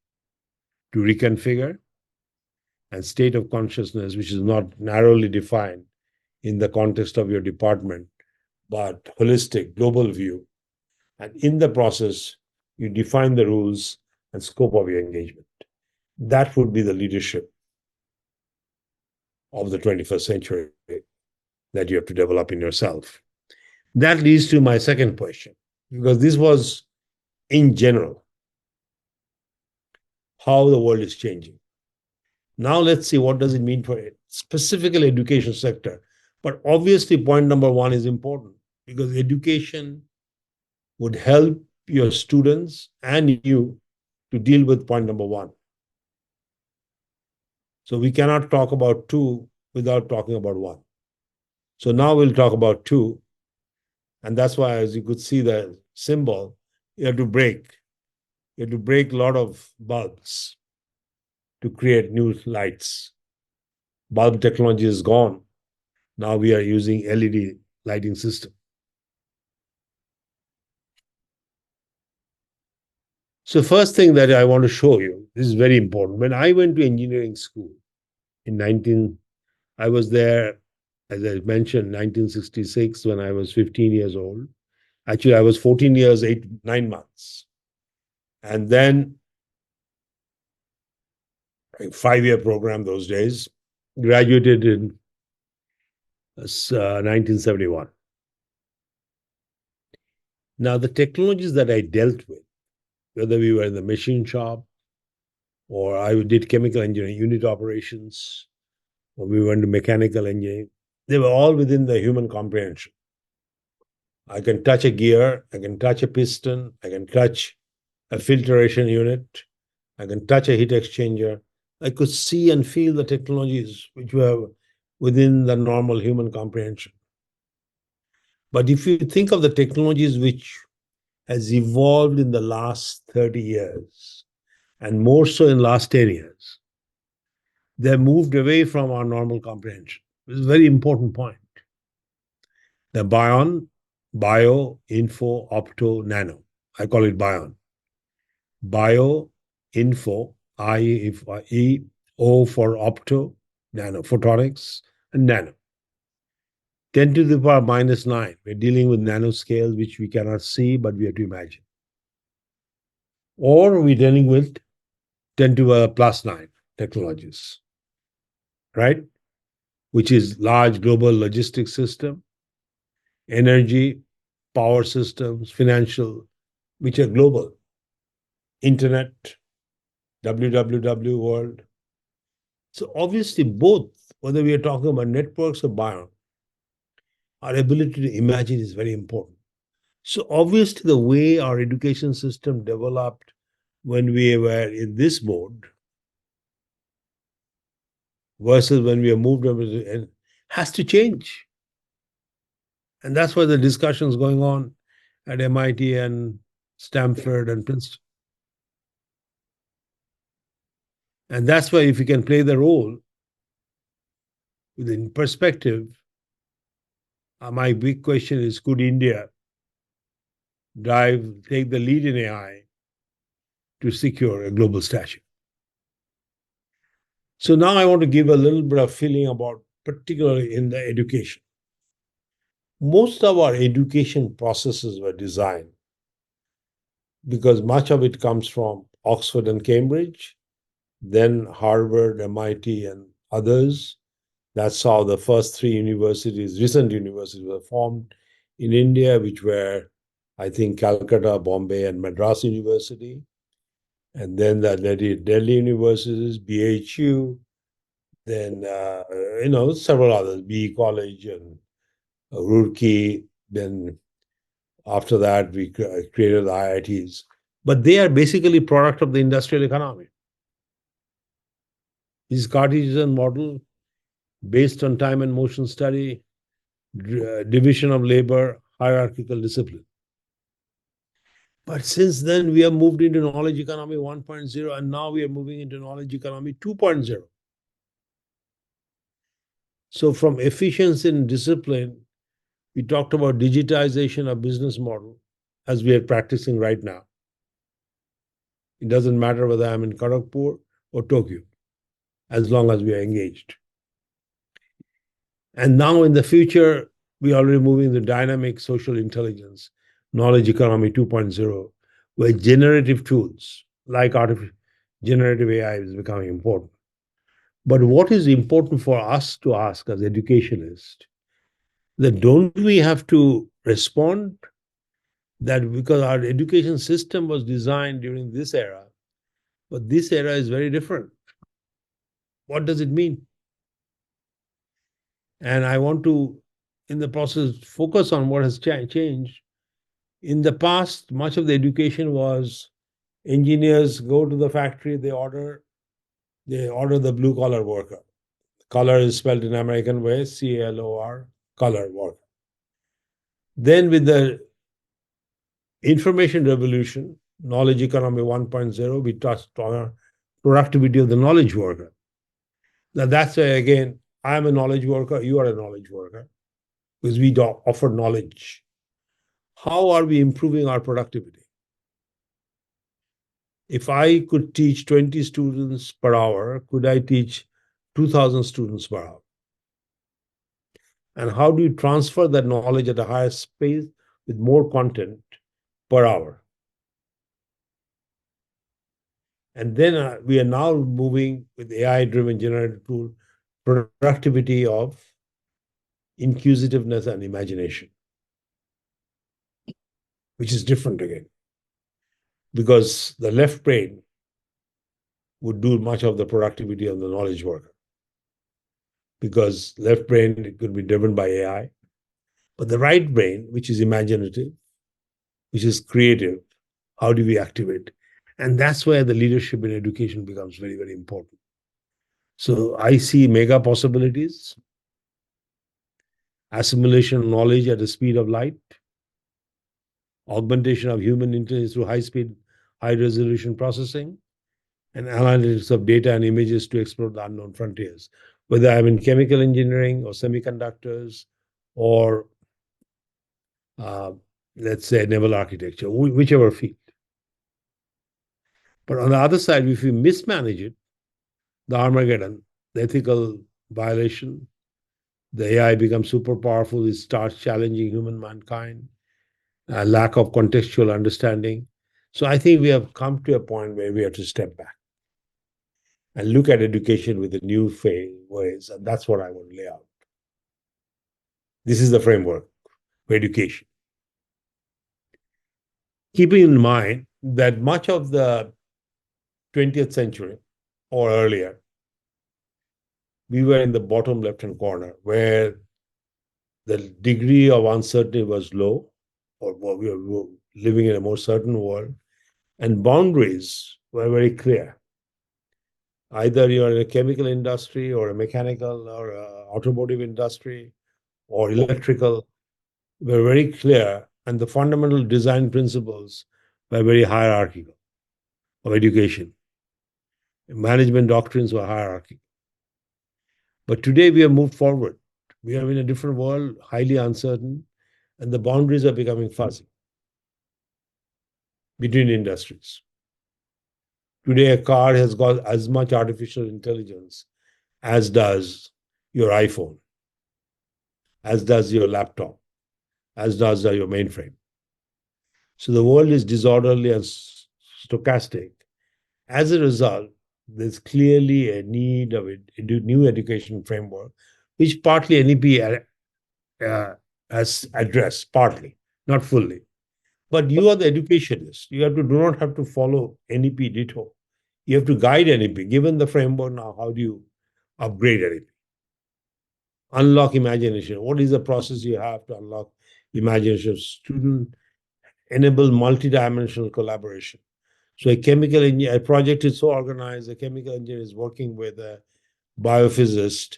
to reconfigure and state of consciousness, which is not narrowly defined in the context of your department, but holistic, global view. And in the process, you define the rules and scope of your engagement. That would be the leadership of the 21st century that you have to develop in yourself. That leads to my second question, because this was in general how the world is changing. Now let's see what does it mean for specifically education sector. But obviously point number one is important because education would help your students and you to deal with point number one. So we cannot talk about two without talking about one. So now we'll talk about two. And that's why, as you could see the symbol, you have to break. You have to break a lot of bulbs to create new lights. Bulb technology is gone. Now we are using LED lighting system. So first thing that I want to show you, this is very important. When I went to engineering school in I was there, as I mentioned, 1966 when I was 15 years old. Actually, I was 14 years, 9 months. And then a 5-year program those days, graduated in 1971. Now, the technologies that I dealt with, whether we were in the machine shop or I did chemical engineering, unit operations, or we went to mechanical engineering, they were all within the human comprehension. I can touch a gear, I can touch a piston, I can touch a filtration unit, I can touch a heat exchanger. I could see and feel the technologies which were within the normal human comprehension. But if you think of the technologies which has evolved in the last 30 years, and more so in the last 10 years, they moved away from our normal comprehension. This is a very important point. The bio, info, opto, nano. I call it BION. Bio, info, E, O for opto, nano, photonics, and nano. 10 to the power minus 9. We're dealing with nanoscales, which we cannot see, but we have to imagine. Or we're dealing with 10 to the plus 9 technologies, right? Which is large global logistics system, energy, power systems, financial, which are global. Internet, WWW world. So obviously both, whether we are talking about networks or biome, our ability to imagine is very important. So obviously the way our education system developed when we were in this mode versus when we are moved over to, has to change. And that's why the discussions going on at MIT and Stanford and Princeton. And that's why if you can play the role within perspective, my big question is, could India take the lead in AI to secure a global stature? So now I want to give a little bit of feeling about, particularly in the education. Most of our education processes were designed because much of it comes from Oxford and Cambridge, then Harvard, MIT, and others. That's how the first three universities, recent universities, were formed in India, which were, I think, Calcutta, Bombay, and Madras University. And then the Delhi universities, BHU, then, several others, BE College and Roorkee. Then after that, we created the IITs. But they are basically product of the industrial economy. This Cartesian model based on time and motion study, division of labor, hierarchical discipline. But since then, we have moved into knowledge economy 1.0, and now we are moving into knowledge economy 2.0. So from efficiency and discipline, we talked about digitization of business model as we are practicing right now. It doesn't matter whether I'm in Kharagpur or Tokyo, as long as we are engaged. And now in the future, we are already moving to dynamic social intelligence, knowledge economy 2.0, where generative tools like generative AI is becoming important. But what is important for us to ask as educationists, that don't we have to respond that because our education system was designed during this era, but this era is very different. What does it mean? And I want to, in the process, focus on what has changed. In the past, much of the education was engineers go to the factory, they order the blue collar worker. Color is spelled in American way, CLOR, color worker. Then with the information revolution, knowledge economy 1.0, we touched on productivity of the knowledge worker. Now that's why, again, I'm a knowledge worker, you are a knowledge worker, because we offer knowledge. How are we improving our productivity? If I could teach 20 students per hour, could I teach 2,000 students per hour? And how do you transfer that knowledge at a higher pace with more content per hour? And then we are now moving with AI-driven generative tool, productivity of inquisitiveness and imagination, which is different again. Because the left brain would do much of the productivity of the knowledge worker. Because left brain, it could be driven by AI. But the right brain, which is imaginative, which is creative, how do we activate? And that's where the leadership in education becomes very, very important. So I see mega possibilities, assimilation of knowledge at the speed of light, augmentation of human intelligence through high-speed, high-resolution processing, and analytics of data and images to explore the unknown frontiers. Whether I'm in chemical engineering or semiconductors or uh, let's say naval architecture, whichever field. But on the other side, if we mismanage it, the Armageddon, the ethical violation, the AI becomes super powerful, it starts challenging human mankind, lack of contextual understanding. So I think we have come to a point where we have to step back and look at education with a new ways. And that's what I want to lay out. This is the framework for education. Keeping in mind that much of the 20th century or earlier, we were in the bottom left-hand corner where the degree of uncertainty was low, or we were living in a more certain world, and boundaries were very clear. Either you're in a chemical industry or a mechanical or a automotive industry or electrical, were very clear, and the fundamental design principles were very hierarchical of education. Management doctrines were hierarchical. But today we have moved forward. We are in a different world, highly uncertain, and the boundaries are becoming fuzzy between industries. Today, a car has got as much artificial intelligence as does your iPhone, as does your laptop, as does your mainframe. So the world is disorderly and stochastic. As a result, there's clearly a need of a new education framework, which partly NEP has addressed, partly, not fully. But you are the educationist. You do not have to follow NEP ditto. You have to guide NEP. Given the framework now, how do you upgrade NEP? Unlock imagination. What is the process you have to unlock imagination of student? Enable multidimensional collaboration. So a chemical engineer, a project is so organized, a chemical engineer is working with a biophysicist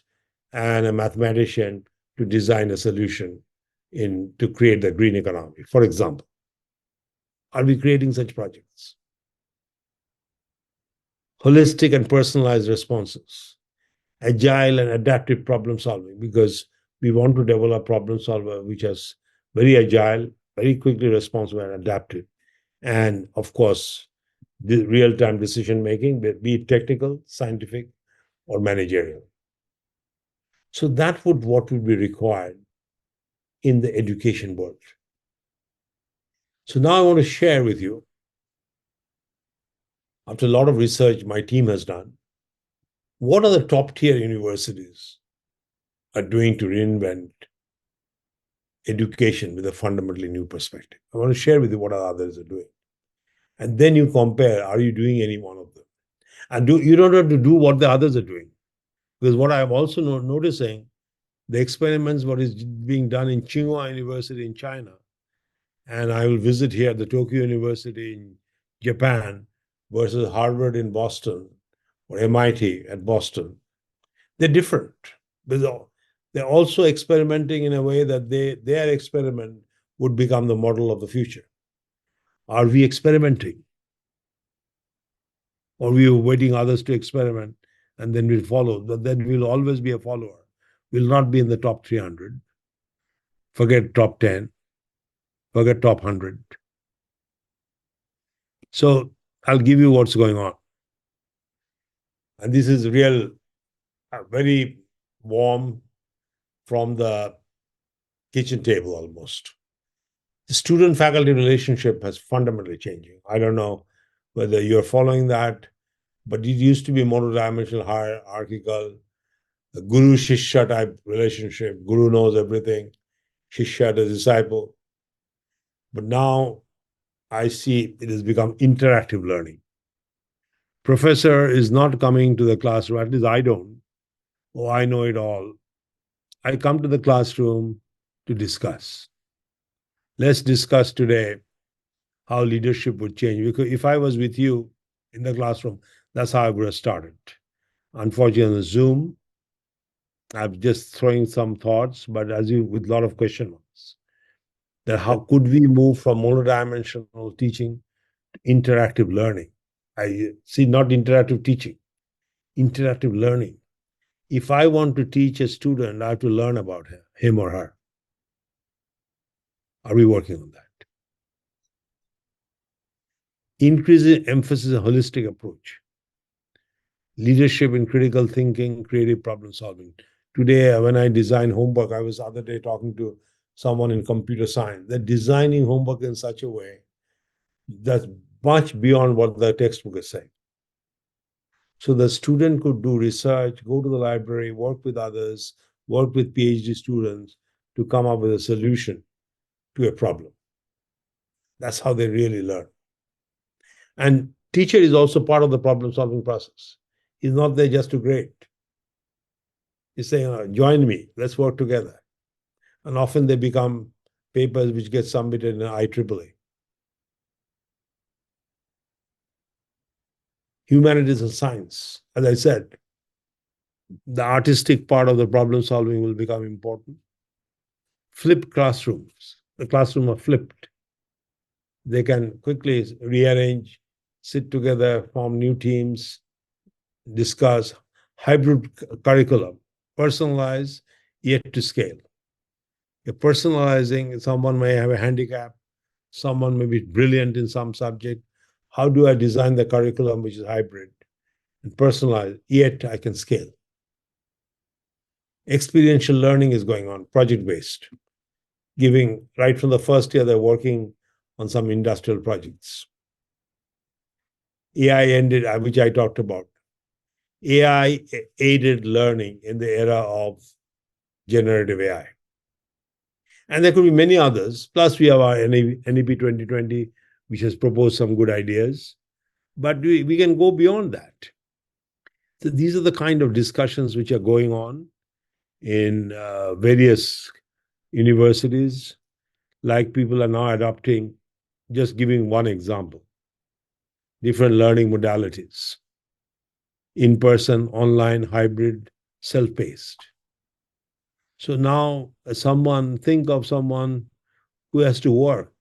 and a mathematician to design a solution to create the green economy, for example. Are we creating such projects? Holistic and personalized responses, agile and adaptive problem solving, because we want to develop problem solver which is very agile, very quickly responsive and adaptive. And of course, the real-time decision making, be it technical, scientific, or managerial. So that what would be required in the education world. So now I want to share with you, after a lot of research my team has done, what are the top tier universities are doing to reinvent education with a fundamentally new perspective. I want to share with you what others are doing. And then you compare, are you doing any one of them? And you don't have to do what the others are doing. Because what I'm also noticing, the experiments, what is being done in Tsinghua University in China, and I will visit here the Tokyo University in Japan versus Harvard in Boston or MIT at Boston, they're different. They're also experimenting in a way that their experiment would become the model of the future. Are we experimenting? Or we are waiting others to experiment and then we'll follow? But then we'll always be a follower. We'll not be in the top 300. Forget top 10. Forget top 100. So I'll give you what's going on. And this is real, very warm from the kitchen table almost. The student-faculty relationship has fundamentally changing. I don't know whether you're following that, but it used to be monodimensional, hierarchical, the guru-shishya type relationship. Guru knows everything, shishya the disciple. But now I see it has become interactive learning. Professor is not coming to the classroom, at least I don't. Oh, I know it all. I come to the classroom to discuss. Let's discuss today how leadership would change. Because if I was with you in the classroom, that's how I would have started. Unfortunately, on Zoom, I'm just throwing some thoughts, but with a lot of question marks. That how could we move from monodimensional teaching to interactive learning? I see not interactive teaching, interactive learning. If I want to teach a student, I have to learn about him or her. Are we working on that? Increasing emphasis on holistic approach. Leadership in critical thinking, creative problem solving. Today, when I design homework, I was the other day talking to someone in computer science. They're designing homework in such a way that's much beyond what the textbook is saying. So the student could do research, go to the library, work with others, work with PhD students to come up with a solution to a problem. That's how they really learn. And teacher is also part of the problem solving process. He's not there just to grade. He's saying, join me, let's work together. And often they become papers which get submitted in IEEE. Humanities and science, as I said, the artistic part of the problem solving will become important. Flipped classrooms. The classroom are flipped. They can quickly rearrange, sit together, form new teams, discuss hybrid curriculum, personalized yet to scale. You're personalizing, someone may have a handicap, someone may be brilliant in some subject. How do I design the curriculum which is hybrid and personalized, yet I can scale? Experiential learning is going on, project-based, giving right from the first year, they're working on some industrial projects. AI ended, which I talked about. AI aided learning in the era of generative AI. And there could be many others. Plus, we have our NEP 2020, which has proposed some good ideas. But we can go beyond that. So these are the kind of discussions which are going on in various universities, like people are now adopting, just giving one example, different learning modalities, in-person, online, hybrid, self-paced. So now think of someone who has to work.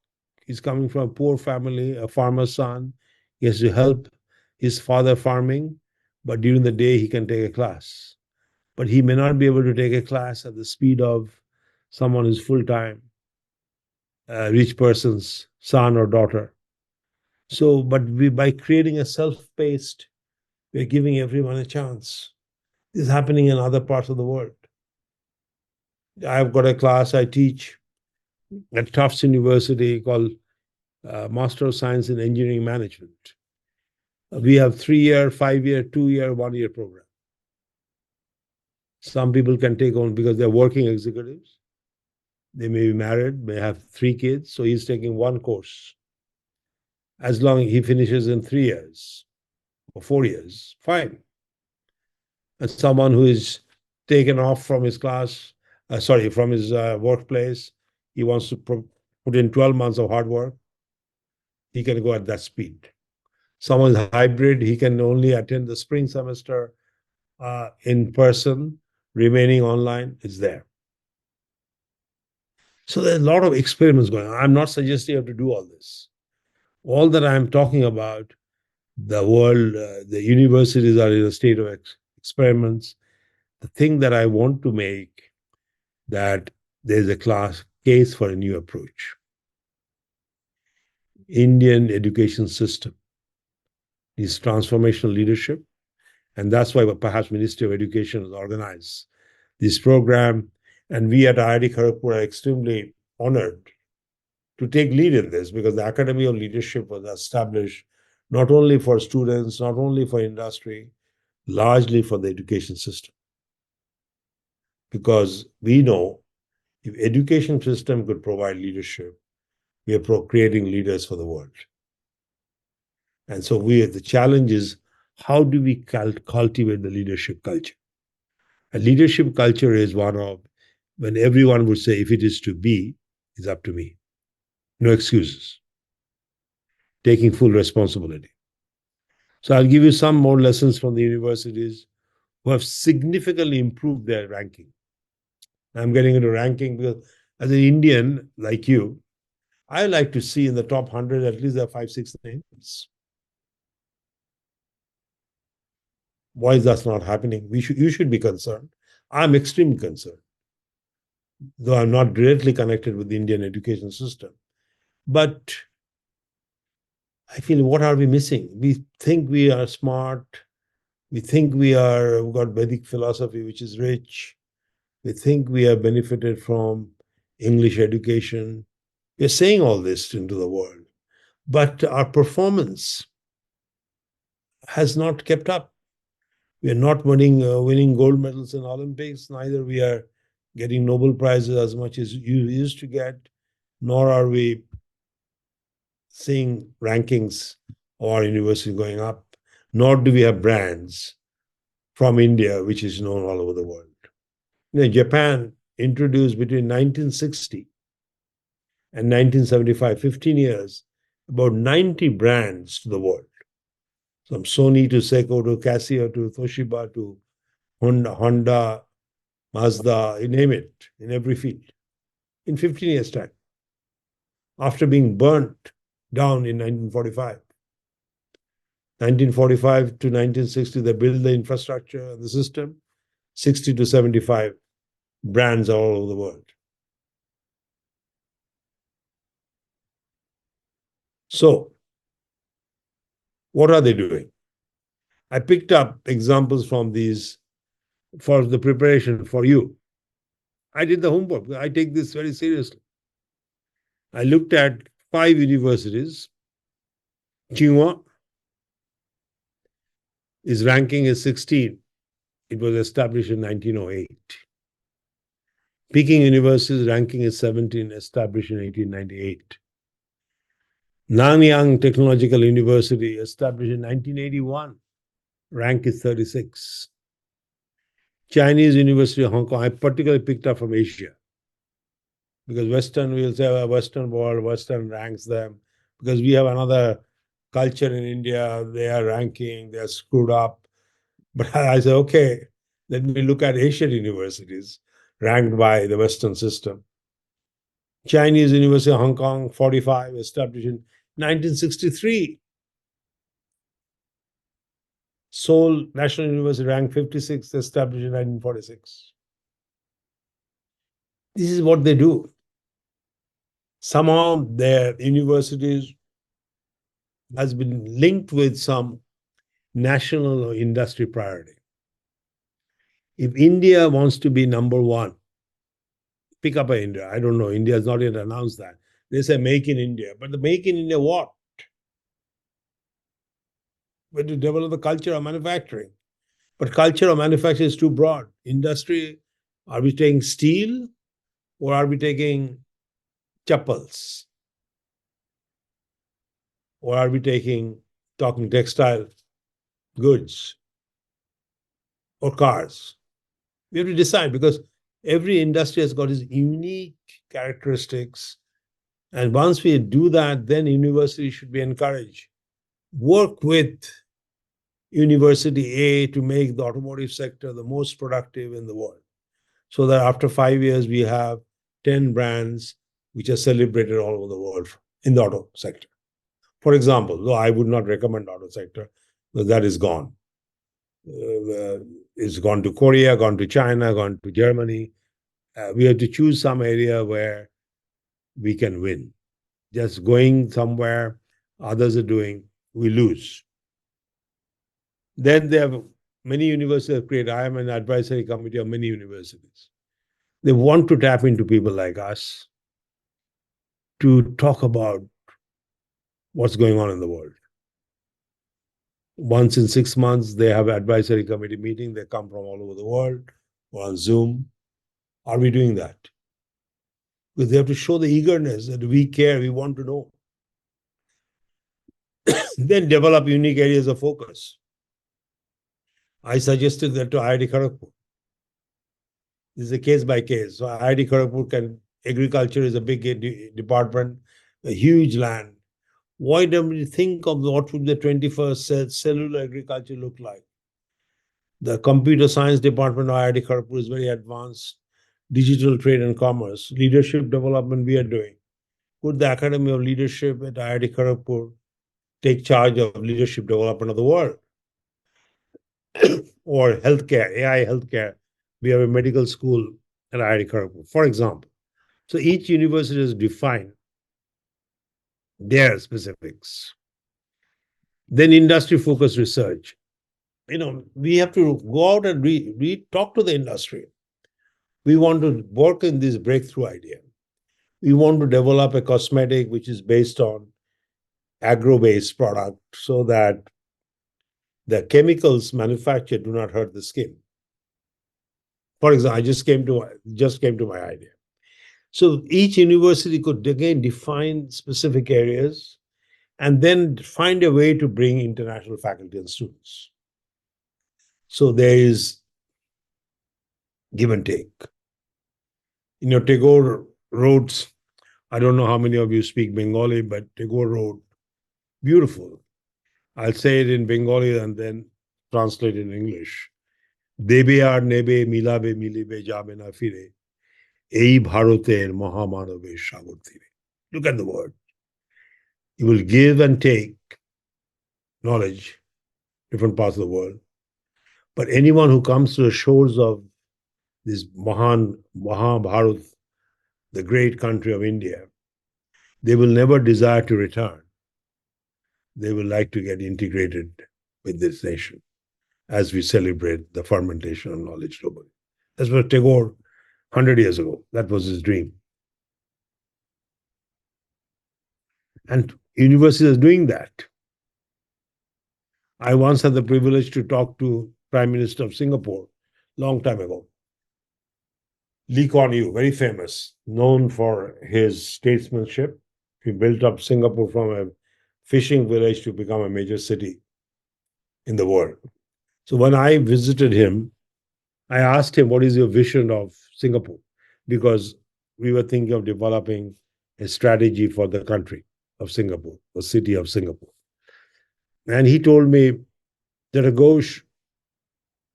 He's coming from a poor family, a farmer's son. He has to help his father farming, but during the day he can take a class. But he may not be able to take a class at the speed of someone who's full-time, rich person's son or daughter. So, but by creating a self-paced, we're giving everyone a chance. This is happening in other parts of the world. I've got a class I teach at Tufts University called Master of Science in Engineering Management. We have 3-year, 5-year, 2-year, 1-year program. Some people can take on because they're working executives. They may be married, may have 3 kids, so he's taking one course. As long as he finishes in 3 years or 4 years, fine. And someone who is taken off from his from his workplace, he wants to put in 12 months of hard work, he can go at that speed. Someone is hybrid, he can only attend the spring semester in person, remaining online is there. So there's a lot of experiments going on. I'm not suggesting you have to do all this. All that I'm talking about, the world, the universities are in a state of experiments. The thing that I want to make, that there's a case for a new approach. Indian education system is transformational leadership, and that's why perhaps Ministry of Education has organized this program, and we at IIT Kharagpur are extremely honored to take lead in this, because the Academy of Leadership was established not only for students, not only for industry, largely for the education system. Because we know if education system could provide leadership, we are creating leaders for the world. And so the challenge is, how do we cultivate the leadership culture? A leadership culture is one of when everyone would say, if it is to be, it's up to me. No excuses. Taking full responsibility. So I'll give you some more lessons from the universities who have significantly improved their ranking. I'm getting into ranking because as an Indian like you, I like to see in the top 100, at least there are 5, 6 names. Why is that not happening? You should be concerned. I'm extremely concerned. though I'm not directly connected with the Indian education system. But I feel, what are we missing? We think we are smart. We think we've got Vedic philosophy, which is rich. We think we have benefited from English education. We're saying all this into the world, but our performance has not kept up. We are not winning gold medals in Olympics. Neither we are getting Nobel prizes as much as you used to get, nor are we seeing rankings of our university going up, nor do we have brands from India, which is known all over the world. Japan introduced between 1960 and 1975, 15 years, about 90 brands to the world. From Sony to Seiko to Casio to Toshiba to Honda, Mazda, you name it, in every field, in 15 years' time, after being burnt down in 1945. 1945 to 1960, they built the infrastructure, the system. 60 to 75 brands all over the world. So, what are they doing? I picked up examples from these for the preparation for you. I did the homework. I take this very seriously. I looked at 5 universities. Tsinghua, its ranking is 16. It was established in 1908. Peking University's ranking is 17, established in 1898. Nanyang Technological University, established in 1981, rank is 36. Chinese University of Hong Kong, I particularly picked up from Asia, because Western, we'll say Western world, Western ranks them, because we have another culture in India, they are ranking, they are screwed up. But I said, okay, let me look at Asian universities ranked by the Western system. Chinese University of Hong Kong, 45, established in 1963. Seoul National University, ranked 56, established in 1946. This is what they do. Somehow their universities has been linked with some national or industry priority. If India wants to be number one, pick up India. I don't know. India has not yet announced that. They say make in India. But the make in India what? But to develop the culture of manufacturing. But culture of manufacturing is too broad. Industry, are we taking steel or are we taking chappals? Or are we talking textile goods or cars? We have to decide, because every industry has got its unique characteristics. And once we do that, then universities should be encouraged. Work with University A to make the automotive sector the most productive in the world, so that after 5 years, we have 10 brands which are celebrated all over the world in the auto sector. For example, though I would not recommend auto sector, because that is gone. It's gone to Korea, gone to China, gone to Germany. We have to choose some area where we can win. Just going somewhere others are doing, we lose. Then they have many universities have created. I am an advisory committee of many universities. They want to tap into people like us to talk about what's going on in the world. Once in 6 months, they have advisory committee meeting. They come from all over the world or on Zoom. Are we doing that? Because they have to show the eagerness that we care, we want to know. Then develop unique areas of focus. I suggested that to IIT Kharagpur. This is a case by case. So IIT Kharagpur agriculture is a big department, a huge land. Why don't we think of what would the 21st cellular agriculture look like? The computer science department of IIT Kharagpur is very advanced. Digital trade and commerce, leadership development we are doing. Could the Academy of Leadership at IIT Kharagpur take charge of leadership development of the world? Or healthcare, AI healthcare. We have a medical school and IIT Kharagpur, for example. So each university has defined their specifics. Then industry-focused research. We have to go out and talk to the industry. We want to work in this breakthrough idea. We want to develop a cosmetic which is based on agro-based product so that the chemicals manufactured do not hurt the skin. For example, I just came to my idea. So each university could again define specific areas and then find a way to bring international faculty and students. So there is give and take. Tagore wrote, I don't know how many of you speak Bengali, but Tagore wrote, beautiful. I'll say it in Bengali and then translate it in English. Debe ar nebe milabe milibe jabe na fire. Ei bharoter mahamanave sagar tire. Look at the word. You will give and take knowledge, different parts of the world. But anyone who comes to the shores of this Mahabharat, the great country of India, they will never desire to return. They will like to get integrated with this nation as we celebrate the fermentation of knowledge globally. That's what Tagore, 100 years ago, that was his dream. And universities are doing that. I once had the privilege to talk to Prime Minister of Singapore, long time ago. Lee Kuan Yew, very famous, known for his statesmanship. He built up Singapore from a fishing village to become a major city in the world. So when I visited him, I asked him, what is your vision of Singapore? Because we were thinking of developing a strategy for the country of Singapore, the city of Singapore. And he told me that, Ghosh,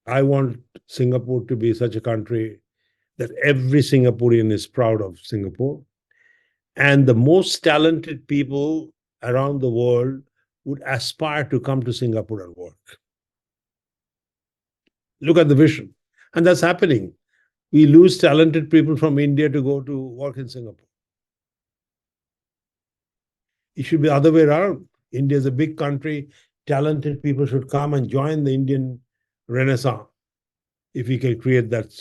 I want Singapore to be such a country that every Singaporean is proud of Singapore. And the most talented people around the world would aspire to come to Singapore and work. Look at the vision. And that's happening. We lose talented people from India to go to work in Singapore. It should be the other way around. India is a big country. Talented people should come and join the Indian Renaissance if we can create that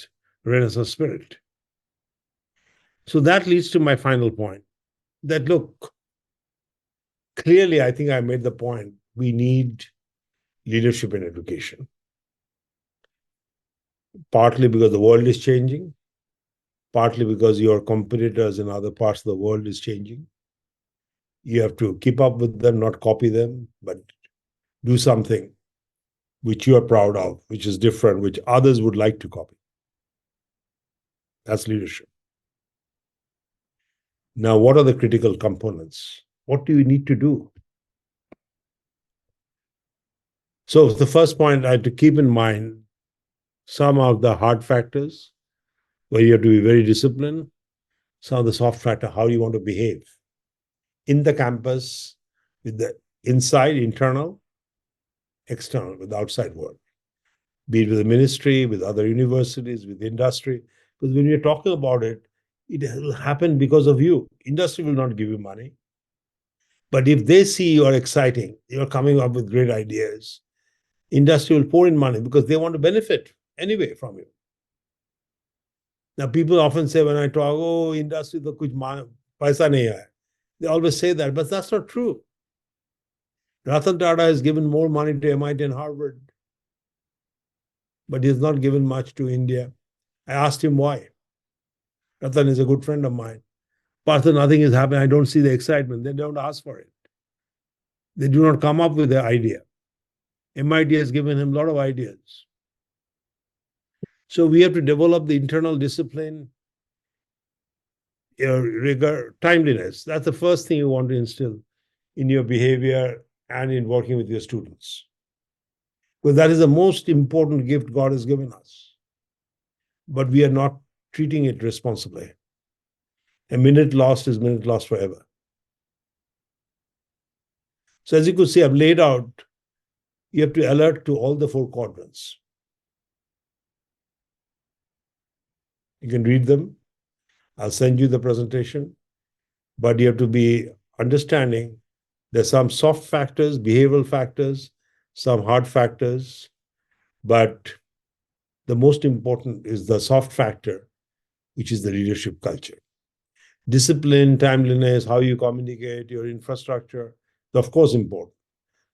Renaissance spirit. So that leads to my final point that, look, clearly, I think I made the point, we need leadership in education. Partly because the world is changing, partly because your competitors in other parts of the world is changing. You have to keep up with them, not copy them, but do something which you are proud of, which is different, which others would like to copy. That's leadership. Now, what are the critical components? What do you need to do? So the first point I have to keep in mind some of the hard factors where you have to be very disciplined, some of the soft factor, how you want to behave in the campus, with the inside, internal, external, with the outside world, be it with the ministry, with other universities, with industry. Because when you're talking about it, it will happen because of you. Industry will not give you money. But if they see you are exciting, you're coming up with great ideas, industry will pour in money because they want to benefit anyway from you. Now, people often say when I talk, oh, industry to kuch paisa nahi hai. They always say that, but that's not true. Ratan Tata has given more money to MIT and Harvard, but he has not given much to India. I asked him why. Ratan is a good friend of mine. Partha, nothing is happening. I don't see the excitement. They don't ask for it. They do not come up with the idea. MIT has given him a lot of ideas. So we have to develop the internal discipline, rigor, timeliness. That's the first thing you want to instill in your behavior and in working with your students. Because that is the most important gift God has given us. But we are not treating it responsibly. A minute lost is minute lost forever. So as you could see, I've laid out, you have to alert to all the four quadrants. You can read them. I'll send you the presentation. But you have to be understanding there's some soft factors, behavioral factors, some hard factors, but the most important is the soft factor, which is the leadership culture. Discipline, timeliness, how you communicate, your infrastructure, of course, important.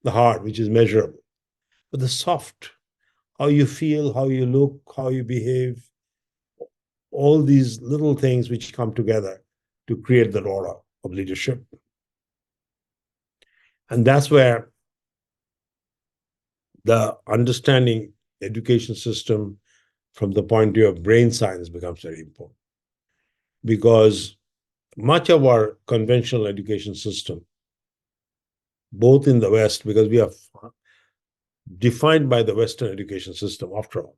The hard, which is measurable. But the soft, how you feel, how you look, how you behave, all these little things which come together to create the aura of leadership. And that's where the understanding education system from the point of view of brain science becomes very important. Because much of our conventional education system, both in the West, because we are defined by the Western education system, after all,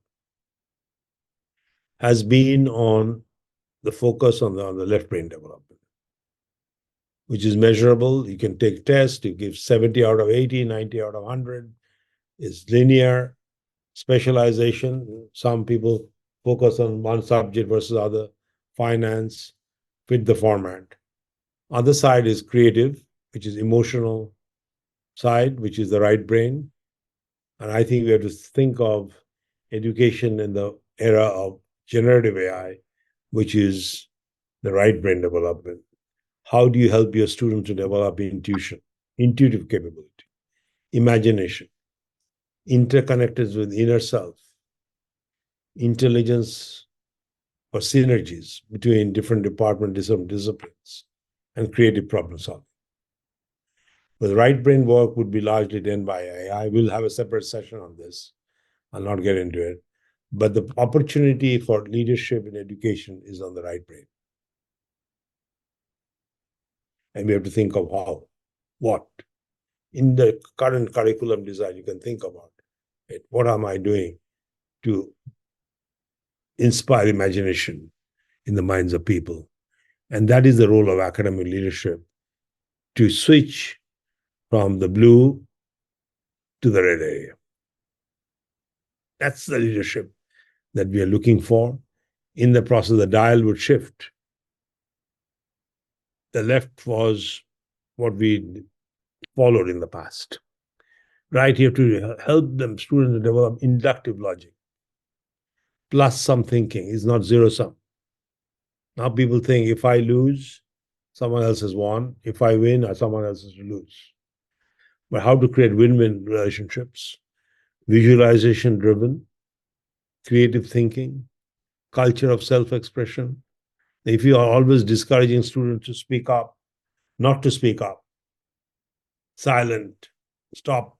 has been on the focus on the left brain development, which is measurable. You can take tests, you give 70 out of 80, 90 out of 100, is linear. Specialization, some people focus on one subject versus other, finance, fit the format. Other side is creative, which is emotional side, which is the right brain. And I think we have to think of education in the era of generative AI, which is the right brain development. How do you help your students to develop intuition, intuitive capability, imagination, interconnected with inner self, intelligence or synergies between different departments, different disciplines, and creative problem solving. The right brain work would be largely done by AI. We'll have a separate session on this. I'll not get into it. But the opportunity for leadership in education is on the right brain. And we have to think of how, what. In the current curriculum design, you can think about it. What am I doing to inspire imagination in the minds of people? And that is the role of academic leadership, to switch from the blue to the red area. That's the leadership that we are looking for. In the process, the dial would shift. The left was what we followed in the past. Right? You have to help them, students, to develop inductive logic. Plus some thinking is not zero sum. Now people think if I lose, someone else has won. If I win, someone else has to lose. But how to create win-win relationships, visualization driven, creative thinking, culture of self-expression. If you are always discouraging students to speak up, not to speak up, silent, stop.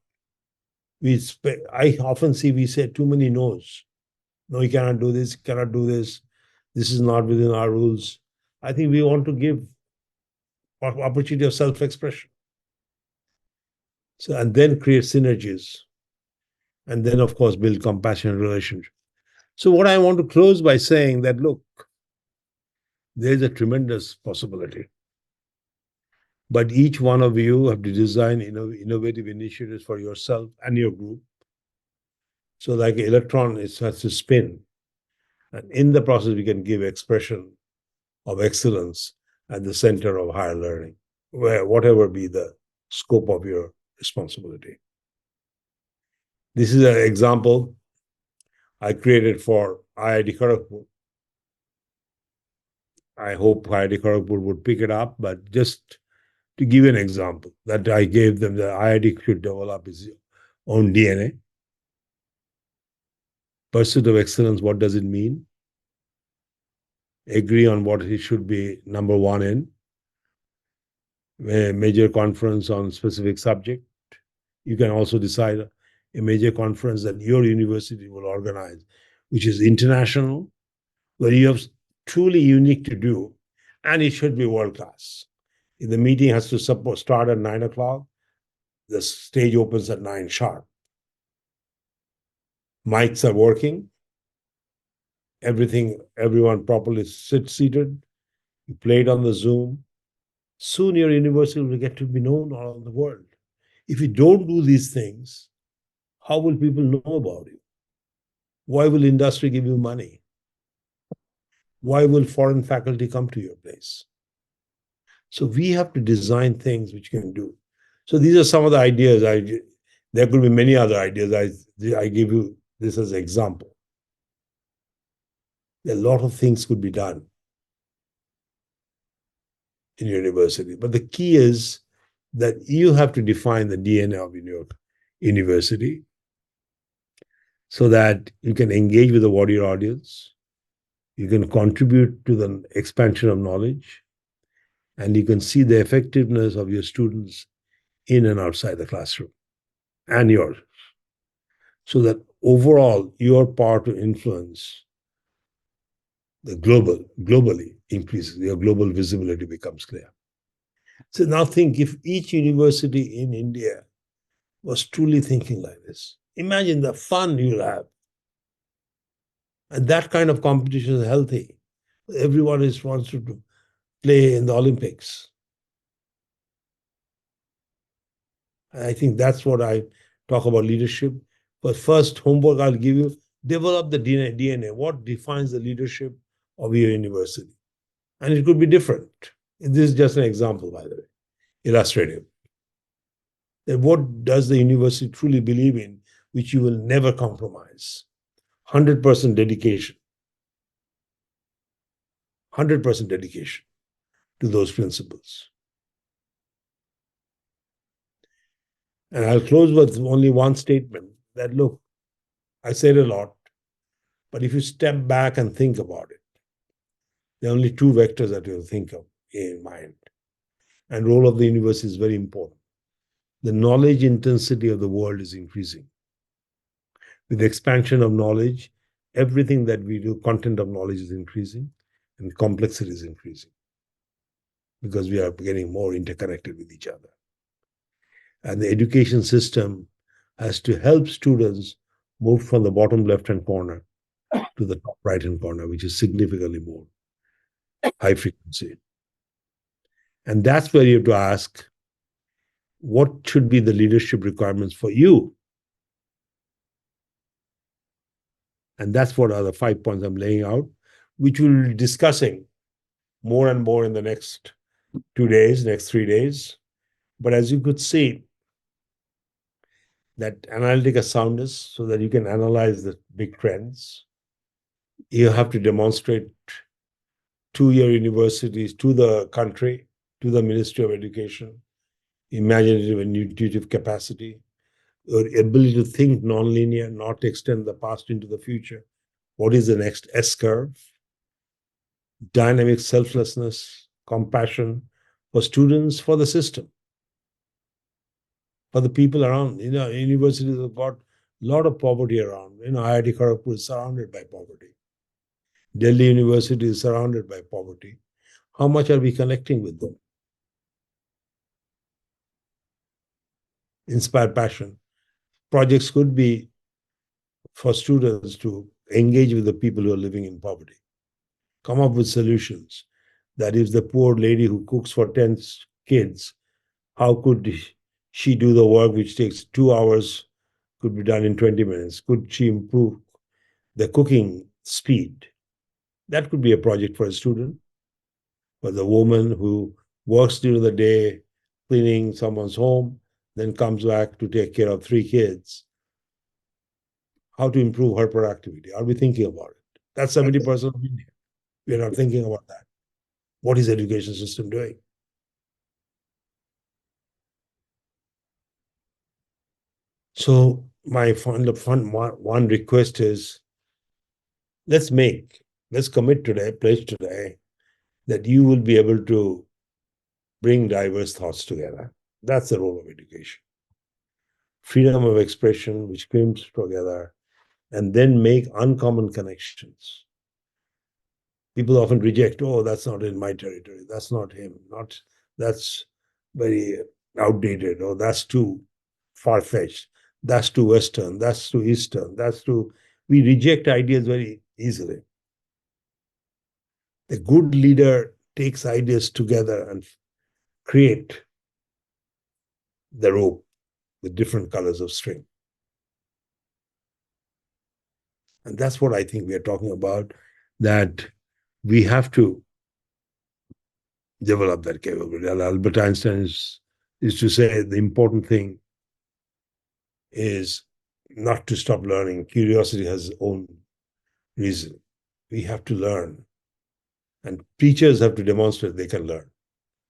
I often see we say too many no's. No, you cannot do this, cannot do this. This is not within our rules. I think we want to give opportunity of self-expression. So, and then create synergies. And then, of course, build compassionate relationships. So what I want to close by saying that, look, there's a tremendous possibility. But each one of you have to design innovative initiatives for yourself and your group. So like an electron, it has to spin. And in the process, we can give expression of excellence at the center of higher learning, where whatever be the scope of your responsibility. This is an example I created for IIT Kharagpur. I hope IIT Kharagpur would pick it up, but just to give an example that I gave them, the IIT should develop its own DNA. Pursuit of excellence, what does it mean? Agree on what it should be number one in. A major conference on specific subject. You can also decide a major conference that your university will organize, which is international, where you have truly unique to do, and it should be world class. If the meeting has to start at 9 o'clock, the stage opens at 9 sharp. Mics are working. Everyone properly seated. You play it on the Zoom. Soon your university will get to be known all over the world. If you don't do these things, how will people know about you? Why will industry give you money? why will foreign faculty come to your place? So we have to design things which can do. So these are some of the ideas. There could be many other ideas. I give you this as an example. A lot of things could be done in university, but the key is that you have to define the DNA of your university so that you can engage with the wider audience, you can contribute to the expansion of knowledge, and you can see the effectiveness of your students in and outside the classroom and yours, so that overall your power to influence the globally increases, your global visibility becomes clear. So now think, if each university in India was truly thinking like this, imagine the fun you'll have. And that kind of competition is healthy. Everyone wants to play in the Olympics. I think that's what I talk about leadership. But first, homework I'll give you, develop the DNA. What defines the leadership of your university? And it could be different. This is just an example, by the way, illustrative. That what does the university truly believe in, which you will never compromise? 100% dedication. 100% dedication to those principles. And I'll close with only one statement that, look, I said a lot, but if you step back and think about it, there are only two vectors that you'll think of in mind. And role of the university is very important. The knowledge intensity of the world is increasing. With the expansion of knowledge, everything that we do, content of knowledge is increasing and complexity is increasing because we are getting more interconnected with each other. And the education system has to help students move from the bottom left-hand corner to the top right-hand corner, which is significantly more high frequency. And that's where you have to ask, what should be the leadership requirements for you? And that's what are the 5 points I'm laying out, which we'll be discussing more and more in the next 2 days, next 3 days. But as you could see, that analytical soundness, so that you can analyze the big trends. You have to demonstrate to your universities, to the country, to the Ministry of Education, imaginative and intuitive capacity, your ability to think nonlinear, not extend the past into the future. What is the next S curve? Dynamic selflessness, compassion for students, for the system, for the people around. Universities have got a lot of poverty around. IIT Kharagpur is surrounded by poverty. Delhi University is surrounded by poverty. How much are we connecting with them? Inspire passion. Projects could be for students to engage with the people who are living in poverty. Come up with solutions. That is, the poor lady who cooks for 10 kids, how could she do the work which takes 2 hours, could be done in 20 minutes? Could she improve the cooking speed? That could be a project for a student. For the woman who works during the day cleaning someone's home, then comes back to take care of 3 kids. How to improve her productivity? Are we thinking about it? That's 70% of India. We are not thinking about that. What is the education system doing? So my one request is, let's commit today, pledge today, that you will be able to bring diverse thoughts together. That's the role of education. Freedom of expression, which comes together, and then make uncommon connections. People often reject, oh, that's not in my territory, that's not him, that's very outdated, or that's too far-fetched, that's too Western, that's too Eastern, we reject ideas very easily. The good leader takes ideas together and create the rope with different colors of string. And that's what I think we are talking about, that We have to develop that capability. And Albert Einstein is to say the important thing is not to stop learning. Curiosity has its own reason. We have to learn. And teachers have to demonstrate they can learn.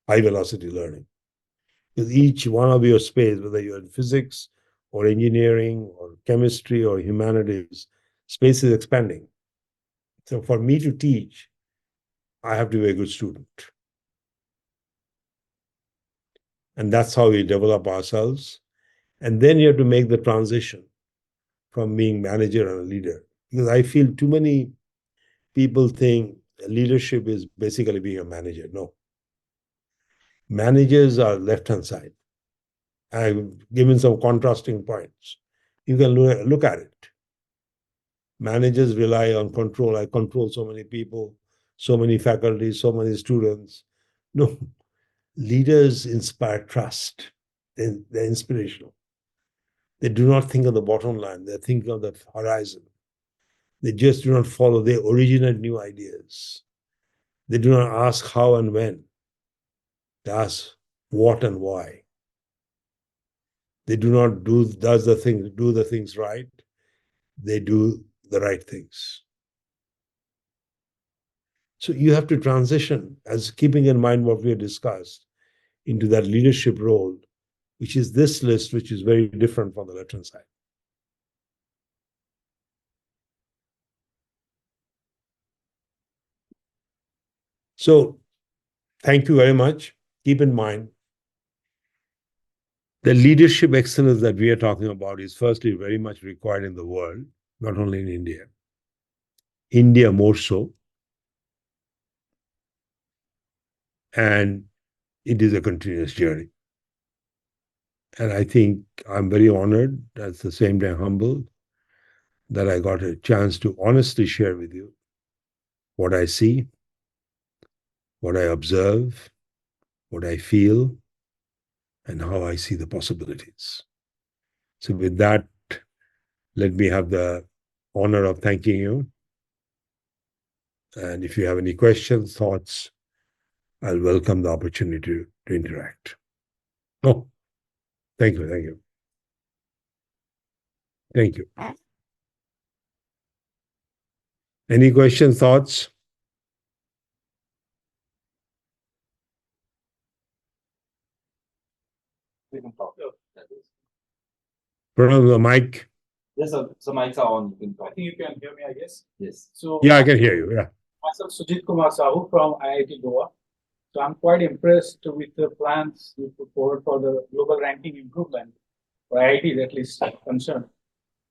High velocity learning. With each one of your space, whether you're in physics or engineering or chemistry or humanities, space is expanding. So for me to teach, I have to be a good student. And that's how we develop ourselves. And then you have to make the transition from being manager and a leader. Because I feel too many people think leadership is basically being a manager. No. Managers are left-hand side. I've given some contrasting points. You can look at it. Managers rely on control. I control so many people, so many faculties, so many students. No, leaders inspire trust. They're inspirational. They do not think of the bottom line. They think of the horizon. They just do not follow. They originate new ideas. They do not ask how and when. They ask what and why. They do not do the things right. They do the right things. So you have to transition, as keeping in mind what we have discussed, into that leadership role, which is this list, which is very different from the left-hand side. So thank you very much. Keep in mind, the leadership excellence that we are talking about is firstly very much required in the world, not only in India. India more so. And it is a continuous journey. And I think I'm very honored, at the same time humbled, that I got a chance to honestly share with you what I see, what I observe, what I feel, and how I see the possibilities. So with that, let me have the honor of thanking you. And if you have any questions, thoughts, I'll welcome the opportunity to interact. Oh, thank you, thank you. Thank you. Any questions, thoughts? We can talk. Turn on the mic. Yes, sir. So mics are on. You can I talk. think you can hear me, I guess. Yes. So Yeah, I can hear you. Yeah. myself, Sujit Kumar Sahu from IIT Goa. So I'm quite impressed with the plans you put forward for the global ranking improvement, for IIT at least concerned.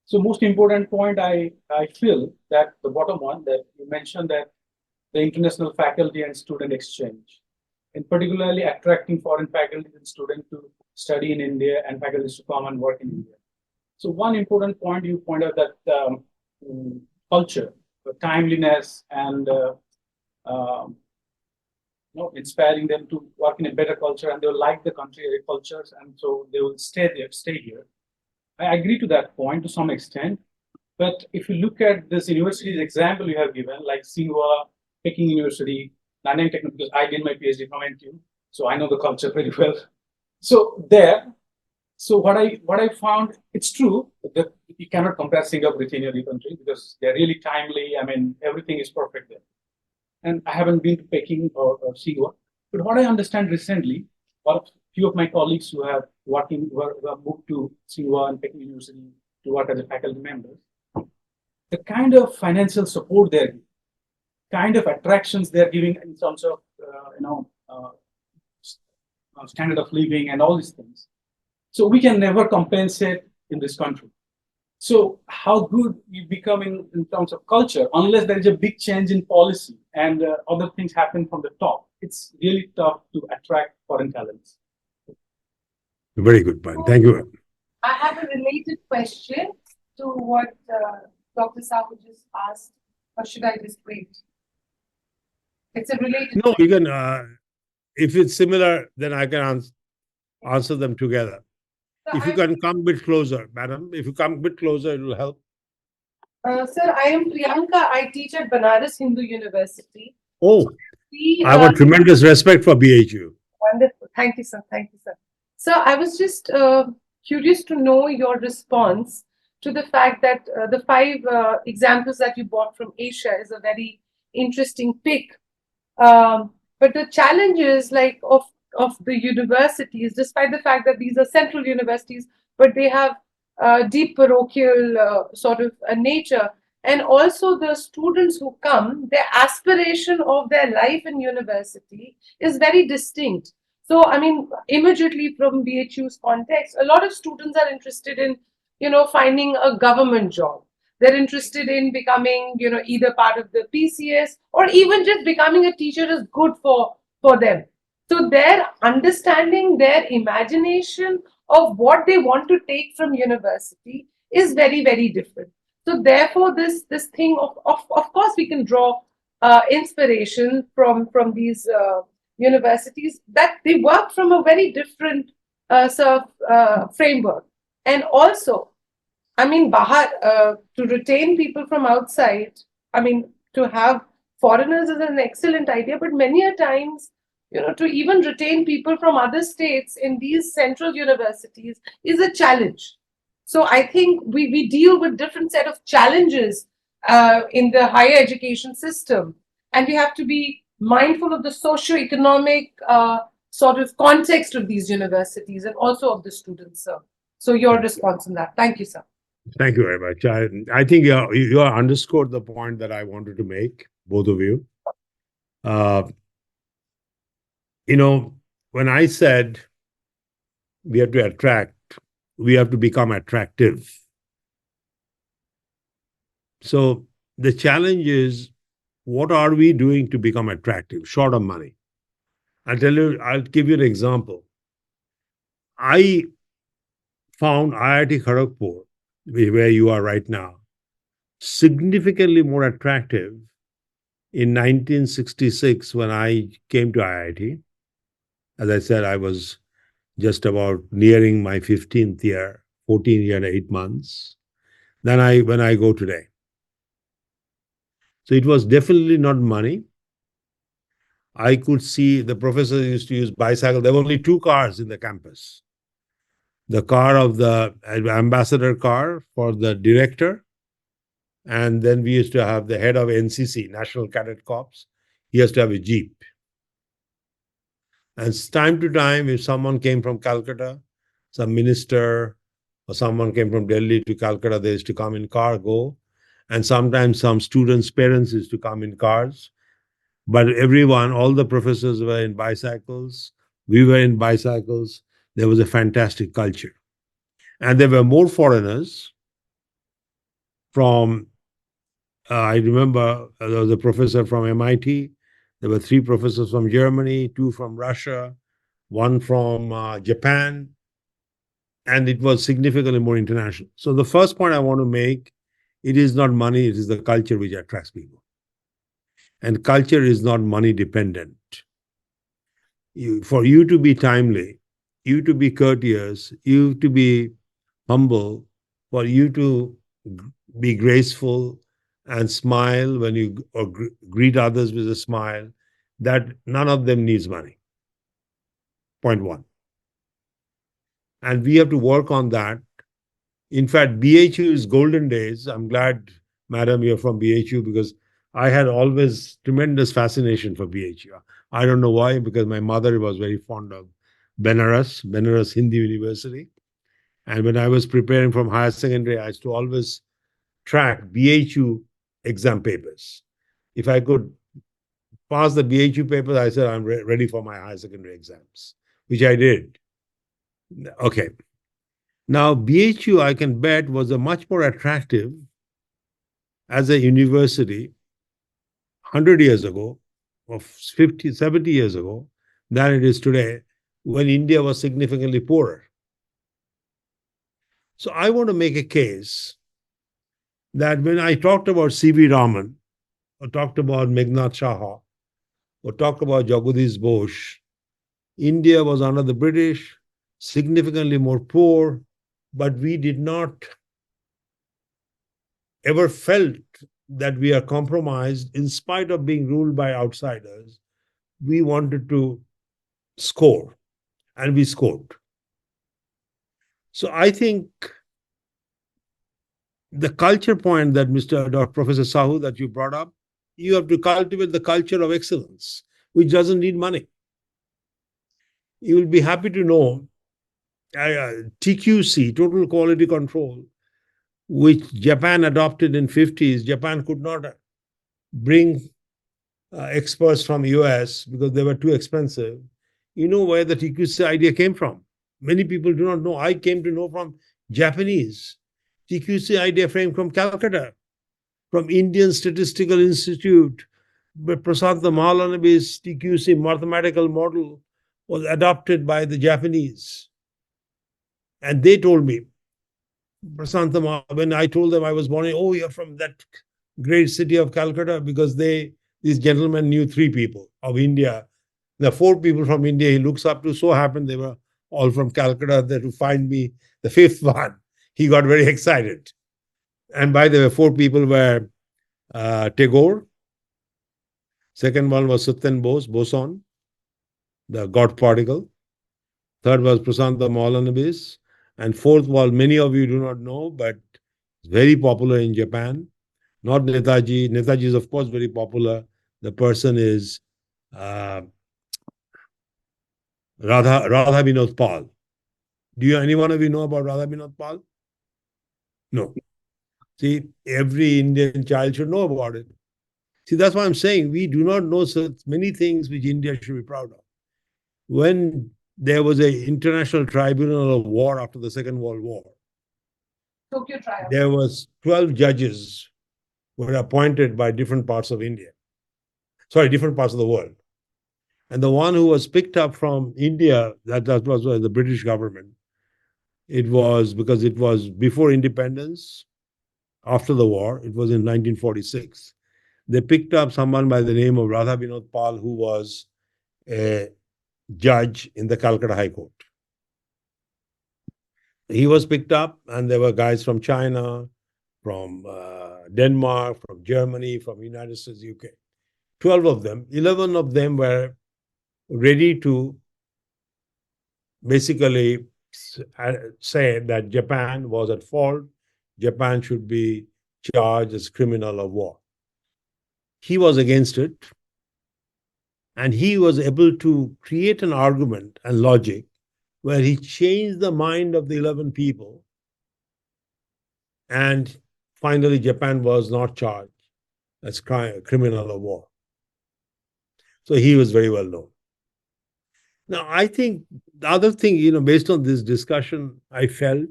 So most important point, I feel that the bottom one that you mentioned, that the international faculty and student exchange, and particularly attracting foreign faculty and students to study in India and faculty to come and work in India. So one important point you point out that culture, the timeliness, and inspiring them to work in a better culture, and they'll like the country cultures, and so they will stay here. I agree to that point to some extent. But if you look at this university's example you have given, like Tsinghua, Peking University, Nanyang Technical, because I did my PhD from NTU, so I know the culture very well. So what I found, it's true that you cannot compare Singapore with any other country because they're really timely. I mean, everything is perfect there. And I haven't been to Peking or Tsinghua, but what I understand recently, a few of my colleagues who have moved to Tsinghua and Peking University to work as a faculty members, the kind of financial support they're giving, kind of attractions they're giving in terms of standard of living and all these things. So we can never compensate in this country. So how good we become in terms of culture, unless there is a big change in policy and other things happen from the top, it's really tough to attract foreign talents. Very good point. Thank you. I have a related question to what Dr. Sahu just asked, or should I just wait? It's a related. No, you can, if it's similar, then I can answer them together. So If you can come a bit closer, madam, if you come a bit closer, it will help. Sir, I am Priyanka. I teach at Banaras Hindu University. Oh, We, I have a tremendous respect for BHU. Wonderful. Thank you, sir. Thank you, sir. So I was just curious to know your response to the fact that the five examples that you brought from Asia is a very interesting pick. But the challenges of the universities, despite the fact that these are central universities, but they have deep parochial sort of nature, and also the students who come, their aspiration of their life in university is very distinct. So, I mean, immediately from BHU's context, a lot of students are interested in, finding a government job. They're interested in becoming, either part of the PCS or even just becoming a teacher is good for them. So their understanding, their imagination of what they want to take from university is very, very different. So therefore, this thing of course we can draw inspiration from these universities, that they work from a very different framework. And also, I mean, to retain people from outside, I mean, to have foreigners is an excellent idea, but many a times, to even retain people from other states in these central universities is a challenge. So I think we deal with different set of challenges in the higher education system, and we have to be mindful of the socio-economic sort of context of these universities and also of the students, sir. So your response on that. Thank you, sir. Thank you very much. I think you underscored the point that I wanted to make, both of you. When I said we have to attract, we have to become attractive. So the challenge is, what are we doing to become attractive, short of money? I'll give you an example. I found IIT Kharagpur, where you are right now, significantly more attractive in 1966 when I came to IIT. As I said, I was just about nearing my 15th year, 14 year and 8 months, than when I go today. So it was definitely not money. I could see the professors used to use bicycle. There were only two cars in the campus. The car of the ambassador car for the director, and then we used to have the head of NCC, National Cadet Corps. He has to have a jeep. And time to time, if someone came from Calcutta, some minister or someone came from Delhi to Calcutta, they used to come in car, go. And sometimes some students' parents used to come in cars. But everyone, all the professors were in bicycles. We were in bicycles. There was a fantastic culture. And there were more foreigners from, I remember there was a professor from MIT. There were 3 professors from Germany, 2 from Russia, 1 from Japan. And it was significantly more international. So the first point I want to make, it is not money, it is the culture which attracts people. And culture is not money dependent. For you to be timely, you to be courteous, you to be humble, for you to be graceful and smile when you greet others with a smile, that none of them needs money. Point 1. And we have to work on that. In fact, BHU's golden days, I'm glad, madam, you're from BHU, because I had always tremendous fascination for BHU. I don't know why, because my mother was very fond of Benares Hindi University. And when I was preparing from higher secondary, I used to always track BHU exam papers. If I could pass the BHU papers, I said, I'm ready for my higher secondary exams, which I did. Okay. Now, BHU, I can bet, was a much more attractive as a university 100 years ago, or 50, 70 years ago, than it is today, when India was significantly poorer. So I want to make a case that when I talked about C.V. Raman, or talked about Meghnad Shaha, or talked about Jagadish Bose, India was under the British, significantly more poor, but we did not ever felt that we are compromised in spite of being ruled by outsiders. We wanted to score, and we scored. So I think the culture point that Professor Sahu that you brought up, you have to cultivate the culture of excellence, which doesn't need money. You will be happy to know TQC, Total Quality Control, which Japan adopted in 50s. Japan could not bring experts from US because they were too expensive. You know where the TQC idea came from? Many people do not know. I came to know from Japanese. TQC idea came from Calcutta, from Indian Statistical Institute. But Prasanta Mahalanabi's TQC mathematical model was adopted by the Japanese. And they told me, Prasanta, when I told them I was born, oh, you're from that great city of Calcutta, because these gentlemen knew 3 people of India. The 4 people from India he looks up to, so happened they were all from Calcutta, there to find me the 5th one. He got very excited. And by the way, 4 people were Tagore. Second one was Satyan Bose, boson, the God particle. Third was Prasanta Mahalanobis. And fourth was, many of you do not know, but very popular in Japan. Not Netaji. Netaji is, of course, very popular. The person is Radha Vinod Pal. Any one of you know about Radha Vinod Pal? No. See, every Indian child should know about it. See, that's why I'm saying we do not know so many things which India should be proud of. When there was an international tribunal of war after the Second World War, Tokyo trial. there was 12 judges were appointed by different parts of India. Sorry, different parts of the world. And the one who was picked up from India, that was the British government. It was because it was before independence, after the war, it was in 1946. They picked up someone by the name of Radha Vinod Pal, who was a judge in the Calcutta High Court. He was picked up, and there were guys from China, from Denmark, from Germany, from United States, UK. 12 of them, 11 of them were ready to basically say that Japan was at fault. Japan should be charged as criminal of war. He was against it, and he was able to create an argument and logic where he changed the mind of the 11 people, and finally Japan was not charged as criminal of war. So he was very well known. Now, I think the other thing, based on this discussion, I felt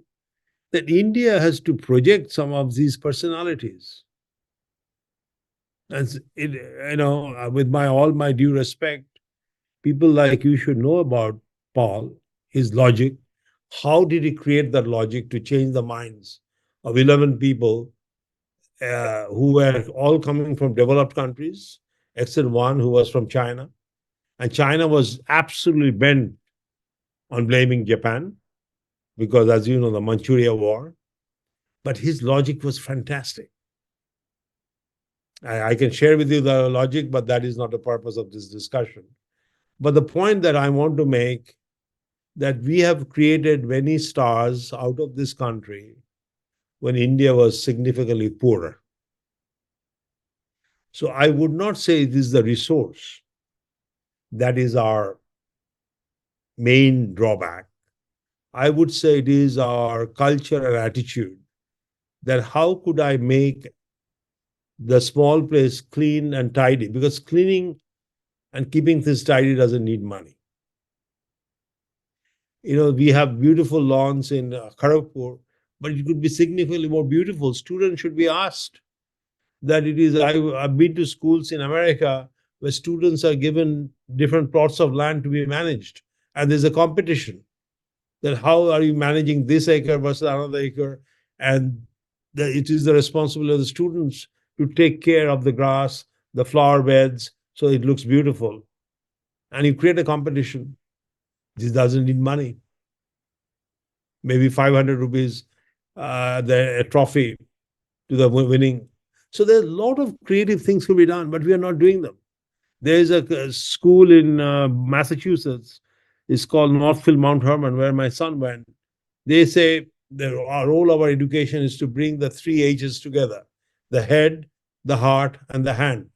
that India has to project some of these personalities. And with all my due respect, people like you should know about Paul, his logic. How did he create that logic to change the minds of 11 people who were all coming from developed countries, except one who was from China? And China was absolutely bent on blaming Japan because, as you know, the Manchuria War. But his logic was fantastic. I can share with you the logic, but that is not the purpose of this discussion. But the point that I want to make, that we have created many stars out of this country when India was significantly poorer. So I would not say this is the resource that is our main drawback. I would say it is our culture and attitude, that how could I make the small place clean and tidy? Because cleaning and keeping things tidy doesn't need money. We have beautiful lawns in Kharagpur, but it could be significantly more beautiful. Students should be asked that it is. I've been to schools in America where students are given different plots of land to be managed, and there's a competition that how are you managing this acre versus another acre, and it is the responsibility of the students to take care of the grass, the flower beds, so it looks beautiful. And you create a competition. This doesn't need money. Maybe 500 rupees, a trophy to the winning. So there's a lot of creative things to be done, but we are not doing them. There's a school in Massachusetts. It's called Northfield Mount Hermon, where my son went. They say our role of our education is to bring the three H's together: the head, the heart, and the hand.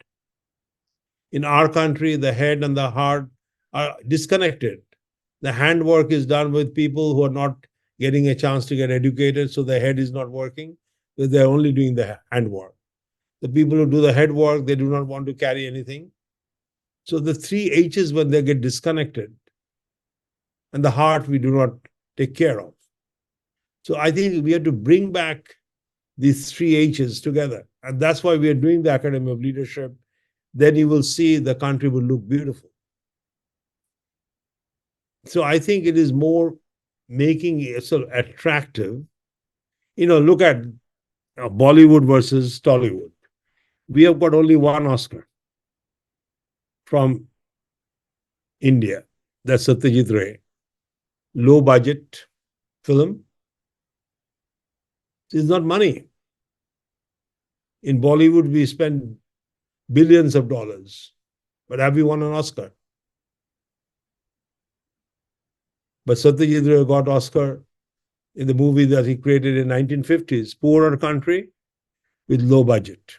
In our country, the head and the heart are disconnected. The handwork is done with people who are not getting a chance to get educated, so the head is not working, because they're only doing the handwork. The people who do the head work, they do not want to carry anything. So the three H's, when they get disconnected, and the heart we do not take care of. So I think we have to bring back these three H's together. And that's why we are doing the Academy of Leadership. Then you will see the country will look beautiful. So I think it is more making it sort of attractive. Look at Bollywood versus Tollywood. We have got only one Oscar from India. That's Satyajit Ray. Low budget film. It's not money. In Bollywood, we spend billions of dollars, but have we won an Oscar? But Satyajit Ray got Oscar in the movie that he created in 1950s, poorer country with low budget.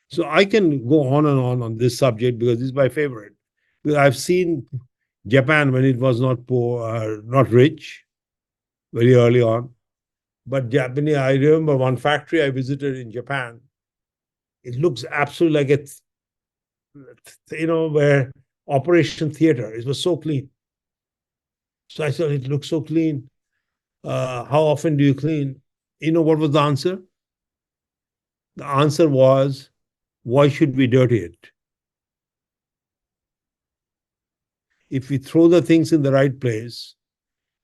So I can go on and on this subject because this is my favorite. Because I've seen Japan when it was not poor, not rich, very early on. But Japanese, I remember one factory I visited in Japan. It looks absolutely like where operation theater. It was so clean. So I said, it looks so clean. How often do you clean? You know what was the answer? The answer was, why should we dirty it? If we throw the things in the right place,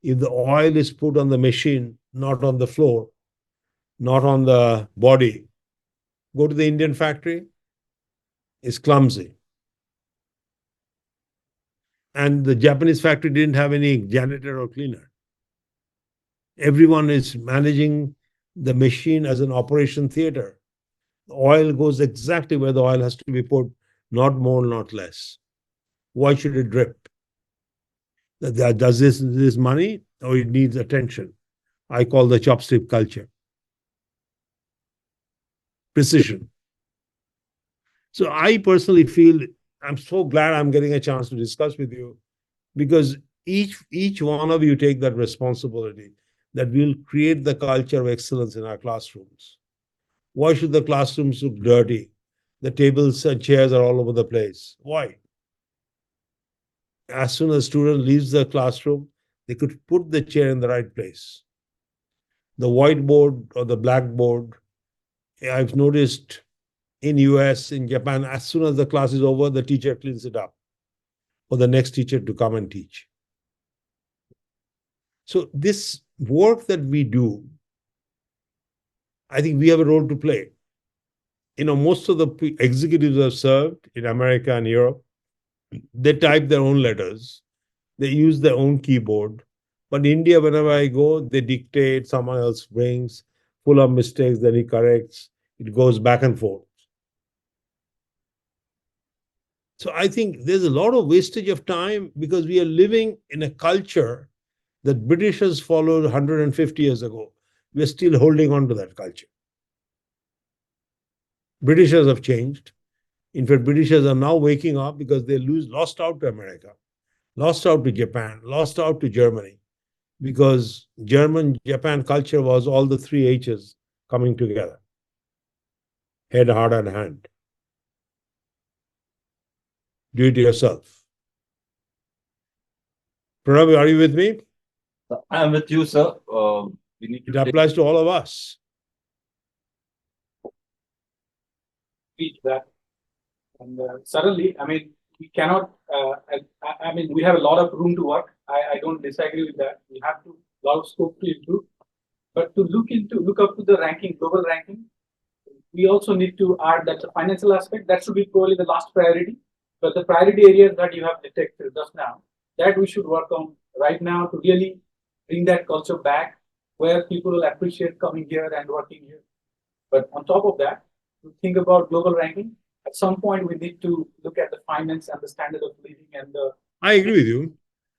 if the oil is put on the machine, not on the floor, not on the body, go to the Indian factory, it's clumsy. And the Japanese factory didn't have any janitor or cleaner. Everyone is managing the machine as an operation theater. The oil goes exactly where the oil has to be put, not more, not less. Why should it drip? Does this money or it needs attention? I call the chopstick culture. Precision. So I personally feel I'm so glad I'm getting a chance to discuss with you, because each one of you take that responsibility that we'll create the culture of excellence in our classrooms. Why should the classrooms look dirty? The tables and chairs are all over the place. Why? As soon as a student leaves the classroom, they could put the chair in the right place. The whiteboard or the blackboard, I've noticed in US, in Japan, as soon as the class is over, the teacher cleans it up for the next teacher to come and teach. So this work that we do, I think we have a role to play. Most of the executives I've served in America and Europe, they type their own letters. They use their own keyboard. But in India, whenever I go, they dictate, someone else brings, full of mistakes, then he corrects. It goes back and forth. So I think there's a lot of wastage of time because we are living in a culture that Britishers followed 150 years ago. We're still holding on to that culture. Britishers have changed. In fact, Britishers are now waking up because they lost out to America, lost out to Japan, lost out to Germany, because German-Japan culture was all the three H's coming together: head, heart, and hand. Do it yourself. Pranav, are you with me? I am with you, sir. We need It to applies to all of us. Reach that. And suddenly, we cannot, we have a lot of room to work. I don't disagree with that. We have to, lot of scope to improve. But to look up to the ranking, global ranking, we also need to add that the financial aspect, that should be probably the last priority. But the priority areas that you have detected just now, that we should work on right now to really bring that culture back, where people will appreciate coming here and working here. But on top of that, to think about global ranking, at some point we need to look at the finance and the standard of living and the. I agree with you.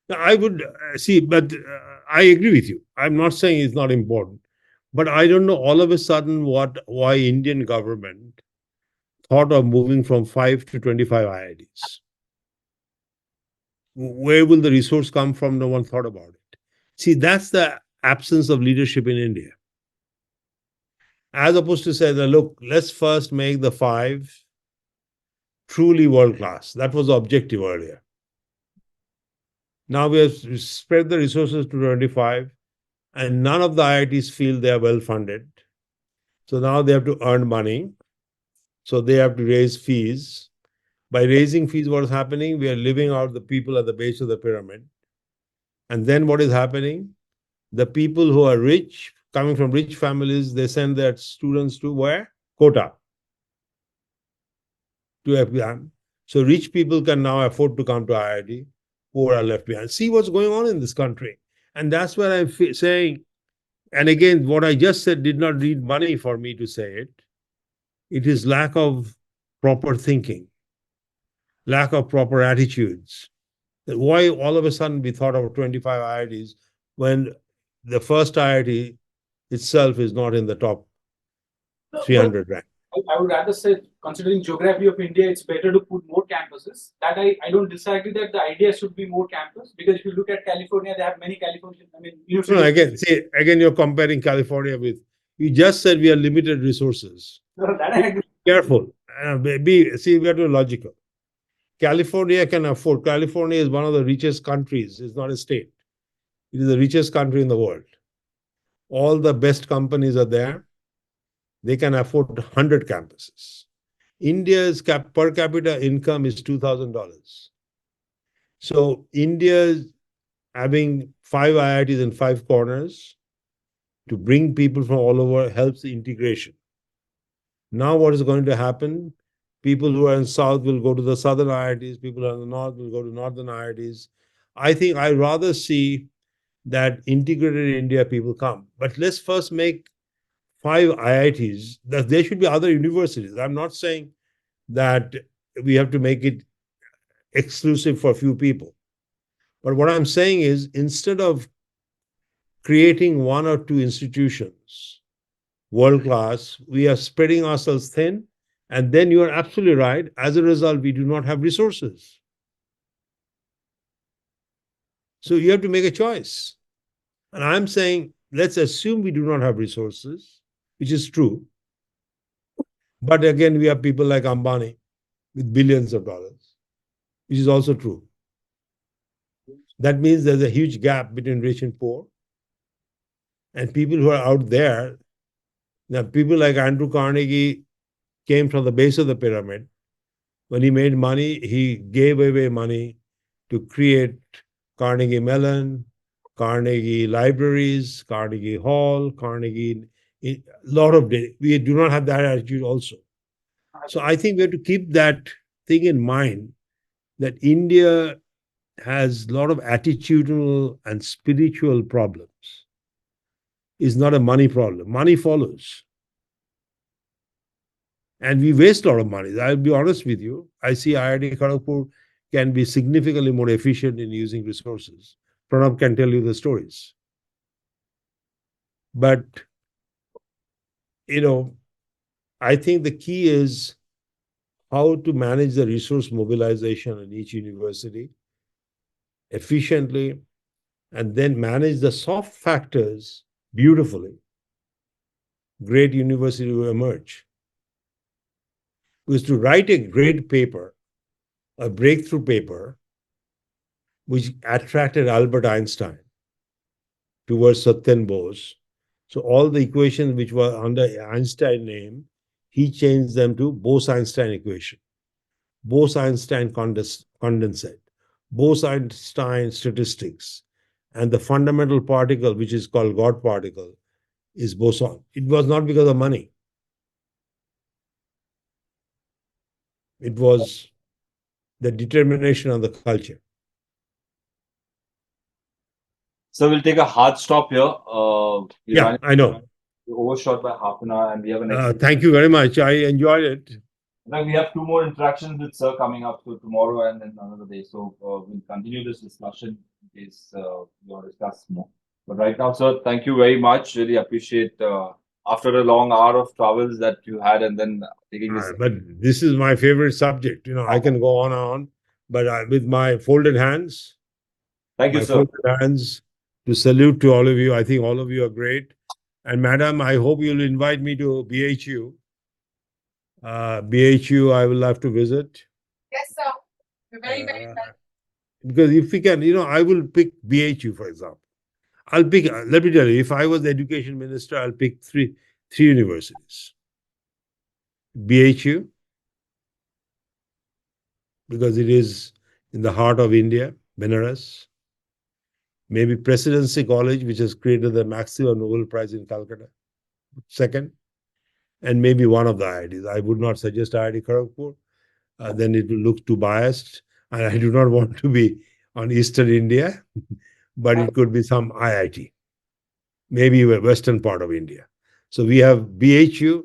I would see, but I agree with you. I'm not saying it's not important, but I don't know all of a sudden why Indian government thought of moving from 5 to 25 IITs. Where will the resource come from? No one thought about it. See, that's the absence of leadership in India. As opposed to say that, look, let's first make the 5 truly world class. That was the objective earlier. Now we have spread the resources to 25, and none of the IITs feel they are well funded. So now they have to earn money. So they have to raise fees. By raising fees, what is happening? We are living out the people at the base of the pyramid. And then what is happening? The people who are rich, coming from rich families, they send their students to where? Kota. To FBI. So rich people can now afford to come to IIT, poor are left behind. See what's going on in this country. And that's what I'm saying. And again, what I just said did not need money for me to say it. It is lack of proper thinking, lack of proper attitudes. Why all of a sudden we thought of 25 IITs when the first IIT itself is not in the top 300 rank? I would rather say, considering geography of India, it's better to put more campuses. That I don't disagree that the idea should be more campus, because if you look at California, they have many California. No, again, you're comparing California with. You just said we have limited resources. No, that I agree. Careful. See, we have to be logical. California can afford. California is one of the richest countries. It's not a state. It is the richest country in the world. All the best companies are there. They can afford 100 campuses. India's per capita income is $2,000. So India having 5 IITs in 5 corners to bring people from all over helps the integration. Now what is going to happen? People who are in South will go to the Southern IITs. People who are in the North will go to Northern IITs. I think I'd rather see that integrated India people come. But let's first make 5 IITs. That there should be other universities. I'm not saying that we have to make it exclusive for a few people. But what I'm saying is, instead of creating 1 or 2 institutions, world class, we are spreading ourselves thin. And then you are absolutely right. As a result, we do not have resources. So you have to make a choice. And I'm saying, let's assume we do not have resources, which is true. But again, we have people like Ambani with billions of dollars, which is also true. That means there's a huge gap between rich and poor. And people who are out there, now people like Andrew Carnegie came from the base of the pyramid. When he made money, he gave away money to create Carnegie Mellon, Carnegie Libraries, Carnegie Hall, Carnegie, a lot of it. We do not have that attitude also. So I think we have to keep that thing in mind, that India has a lot of attitudinal and spiritual problems. It's not a money problem. Money follows. And we waste a lot of money. I'll be honest with you. I see IIT Kharagpur can be significantly more efficient in using resources. Pranav can tell you the stories. But, I think the key is how to manage the resource mobilization in each university efficiently, and then manage the soft factors beautifully. Great university will emerge. Because to write a great paper, a breakthrough paper, which attracted Albert Einstein towards Satyan Bose. So all the equations which were under Einstein name, he changed them to Bose-Einstein equation, Bose-Einstein condensate, Bose-Einstein statistics, and the fundamental particle, which is called God particle, is boson. It was not because of money. It was the determination of the culture. So we'll take a hard stop here. Yeah, I know. We overshot by half an hour, and we have a next. Thank you very much. I enjoyed it. Like, we have 2 more interactions with Sir coming up tomorrow and then another day. So we'll continue this discussion in case you want to discuss more. But right now, sir, thank you very much. Really appreciate after a long hour of travels that you had and then taking this. But this is my favorite subject. I can go on and on, but with my folded hands, Thank you, my sir. folded hands to salute to all of you. I think all of you are great. And madam, I hope you'll invite me to BHU. BHU, I will have to visit. Yes, sir. You're very, very Uh, welcome. Because if we can, I will pick BHU, for example. I'll pick, let me tell you, if I was the education minister, I'll pick three universities. BHU, because it is in the heart of India, Benares. Maybe Presidency College, which has created the Maximum Nobel Prize in Calcutta. Second, and maybe one of the IITs. I would not suggest IIT Kharagpur. Then it will look too biased. And I do not want to be on Eastern India, but it could be some IIT, maybe western part of India. So we have BHU,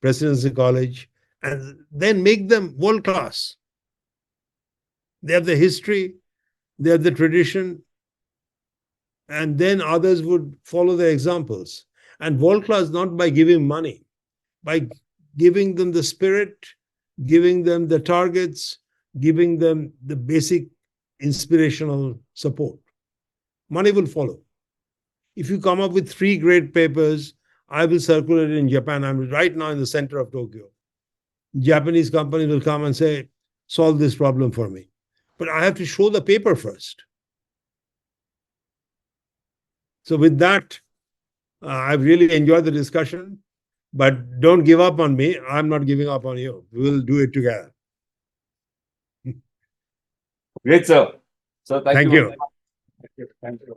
Presidency College, and then make them world class. They have the history, they have the tradition, and then others would follow their examples. And world class not by giving money, by giving them the spirit, giving them the targets, giving them the basic inspirational support. Money will follow. If you come up with 3 great papers, I will circulate it in Japan. I'm right now in the center of Tokyo. Japanese company will come and say, solve this problem for me. But I have to show the paper first. So with that, I've really enjoyed the discussion, but don't give up on me. I'm not giving up on you. We'll do it together. Great, sir. So thank you. Thank you. Thank you.